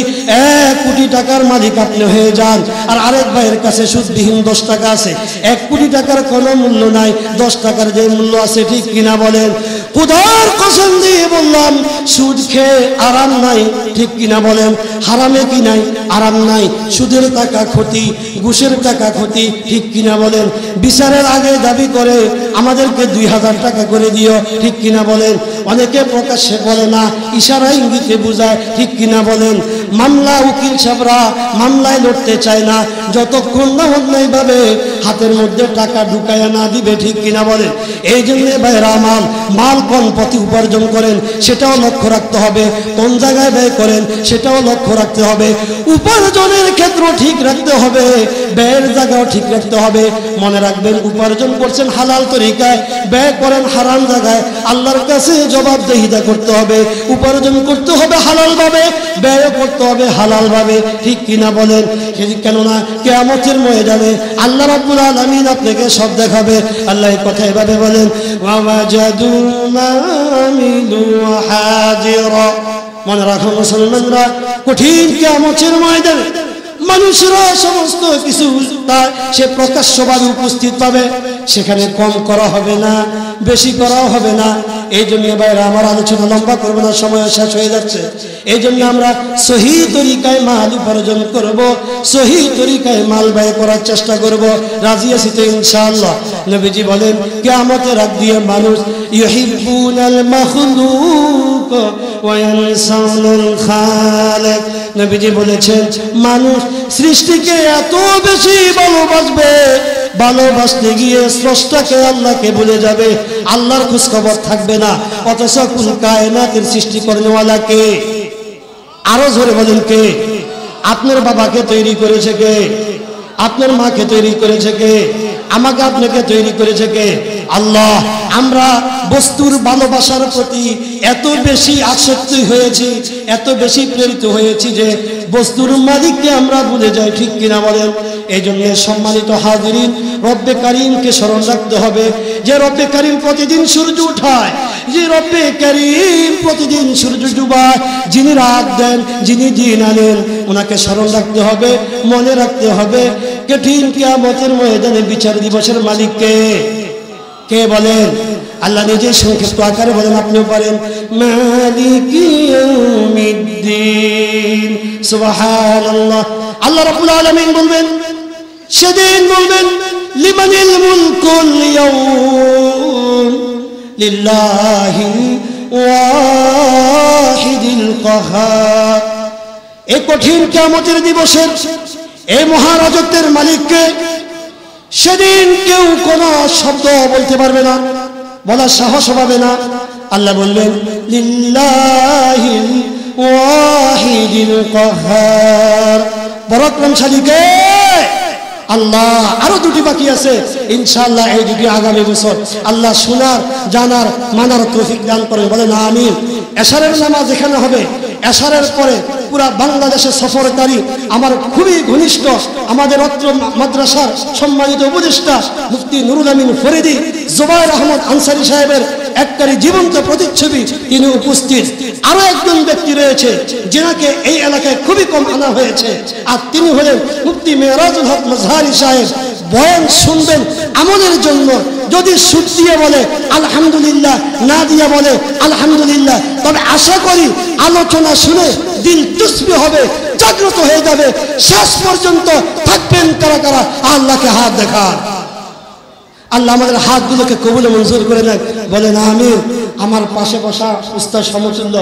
S1: 1 কোটি টাকার মালিক আপনি হয়ে যান, আর আরেক ভাইয়ের কাছে সুদবিহীন 10 টাকা আছে, 1 কোটি টাকার কোনো মূল্য নাই, 10 টাকার যে মূল্য আছে, ঠিক কিনা বলেন? খোদার কসম দিয়ে বললাম, সুদ খেয়ে আরাম নাই, ঠিক কিনা বলেন? হারামে কি নাই? আরাম নাই। সুদের টাকা ক্ষতি, ঘুষের টাকা ক্ষতি, ঠিক কিনা বলেন? বিচারের আগে দাবি করে আমাদেরকে 2000 টাকা করে দিও, ঠিক কিনা বলেন? অনেকে প্রকাশ্যে বলে না, ইশারা ইঙ্গিতে বোঝায়, ঠিক কিনা বলেন? মামলা উকিল সাহেবরা মামলায় লড়তে চায় না যতক্ষণ না অন্যায়ভাবে হাতের মধ্যে টাকা ঢুকায়া না দিবে, ঠিক কিনা বলেন? এই জন্য ভাইরা আমার, মাল কোন পথে উপার্জন করেন সেটাও লক্ষ্য রাখতে হবে, কোন জায়গায় ব্যয় করেন সেটাও লক্ষ্য রাখতে হবে। উপার্জনের ক্ষেত্র ঠিক রাখতে হবে, ব্যয়ের জায়গাও ঠিক রাখতে হবে। মনে রাখবেন, উপার্জন করছেন হালাল তরিকায়, ব্যয় করেন হারাম জায়গায়, আল্লাহর কাছে জবাবদিহিতা করতে হবে। উপার্জন করতে হবে হালাল ভাবে, ব্যয় করতে হবে হালাল ভাবে, ঠিক কিনা বলেন? কেননা কিয়ামতের ময়দানে আল্লাহ রাব্বুল আলামিন আপনাকে সব দেখাবে। আল্লাহ এই কথা এভাবে বলেন, ওয়াজাদু মা আমিলু হাজিরা। মনে রাখো মুসলমানরা, কঠিন কিয়ামতের ময়দানে মানুষেরা সমস্ত কিছু সে প্রকাশ্যভাবে উপস্থিত পাবে, সেখানে কম করা হবে না, বেশি করাও হবে না। এই জন্য ভাইরা আমার আলোচনা লম্বা করবো না, সময় শেষ হয়ে যাচ্ছে। এই জন্য আমরা সহি তরিকায় মাল উপার্জন করব, সহি তরিকায় মাল ব্যয় করার চেষ্টা করব। রাজি আছি তো ইনশাআল্লাহ? নবীজি বলেন কিয়ামতের আগ দিয়ে মানুষ ইউহিব্বুনাল মাখলুক ওয়া ইয়ানসাউনাল খালিক। নবীজি বলেছেন মানুষ সৃষ্টিকে এত বেশি ভালোবাসবে, ভালোবাসতে গিয়ে স্রষ্টাকে আল্লাহকে ভুলে যাবে, আল্লাহর খোঁজ খবর থাকবে না। অথচ কুল কায়নাতের সৃষ্টি করেনেওয়ালা কে? আরো জোরে বলেন কে? আপনার বাবাকে তৈরি করেছে কে? আপনার মাকে তৈরি করেছে কে? আমাকে আপনাকে তৈরি করেছে কে? আল্লাহ। আমরা বস্তুর ভালোবাসার প্রতি এত বেশি আসক্তি হয়েছি, এত বেশি প্রেরিত হয়েছি যে বস্তুর মালিককে আমরা ভুলে যাই, ঠিক কিনা বলেন? এই জন্য সম্মানিত হাজিরিন, রব্বে কারিমকে স্মরণ রাখতে হবে, যে রব্বে কারিম প্রতিদিন সূর্য উঠায়, যে রব্বে কারিম প্রতিদিন সূর্য ডুবায়, যিনি রাত দেন, যিনি দিন আনেন, ওনাকে স্মরণ রাখতে হবে, মনে রাখতে হবে। কঠিন কিয়ামতের ময়দানে বিচার দিবসের মালিককে কে বলেন? আল্লাহ নিজেই সংক্ষিপ্ত আকারে বলেন, আপনিও পারেন, মালিকি ইয়াউমিদ্দিন। সুবহানাল্লাহ। আল্লাহ রাব্বুল আলামিন বলবেন, সেদিন বলবেন লিমানিল মুলকুল ইয়াউম লিল্লাহিল ওয়াহিদিল কাহার। এই কঠিন কিয়ামতের দিবসের এই মহারাজত্বের মালিককে সেদিন কেউ কোনো শব্দ বলতে পারবে না, বলার সাহস পাবে না। আল্লাহ বলবেন লিল্লাহিল ওয়াহিদিল কাহার, পরাক্রমশালীকে আল্লাহ। আরো দুটি বাকি আছে, ইনশাআল্লাহ এই দুটি আগামী বছর আল্লাহ শোনার, জানার, মানার তৌফিক দান করে, বলেন আমিন। এশারের নামাজ এখানে হবে, এশারের পরে পুরা বাংলাদেশে সফরকারী আমার খুবই ঘনিষ্ঠ আমাদের অত্র মাদ্রাসার সম্মানিত উপদেষ্টা মুফতি নুরুল আমিন ফরিদি জুবায়ের আহমদ আনসারী সাহেবের একটারি জীবন্ত প্রতিচ্ছবি, তিনি উপস্থিত। আরো একজন ব্যক্তি রয়েছে যিনাকে এই এলাকায় খুবই কম আনা হয়েছে, আর তিনি হলেন মুফতি মেরাজুল হক মাজহারি সাহেব। বয়ান শুনবেন আমলের জন্য, যদি সুর দিয়ে বলে আলহামদুলিল্লাহ, না দিয়ে বলে আলহামদুলিল্লাহ, তবে আশা করি আলোচনা শুনে দিল তুসবি হবে, জাগ্রত হয়ে যাবে। শেষ পর্যন্ত থাকবেন কারা কারা? আল্লাহকে হাত দেখা। আল্লাহ আমাদের হাতগুলোকে কবুলে মঞ্জুর করে নেন, বলেন আমিন। আমার পাশে বসা উস্তাদ সমতুল্য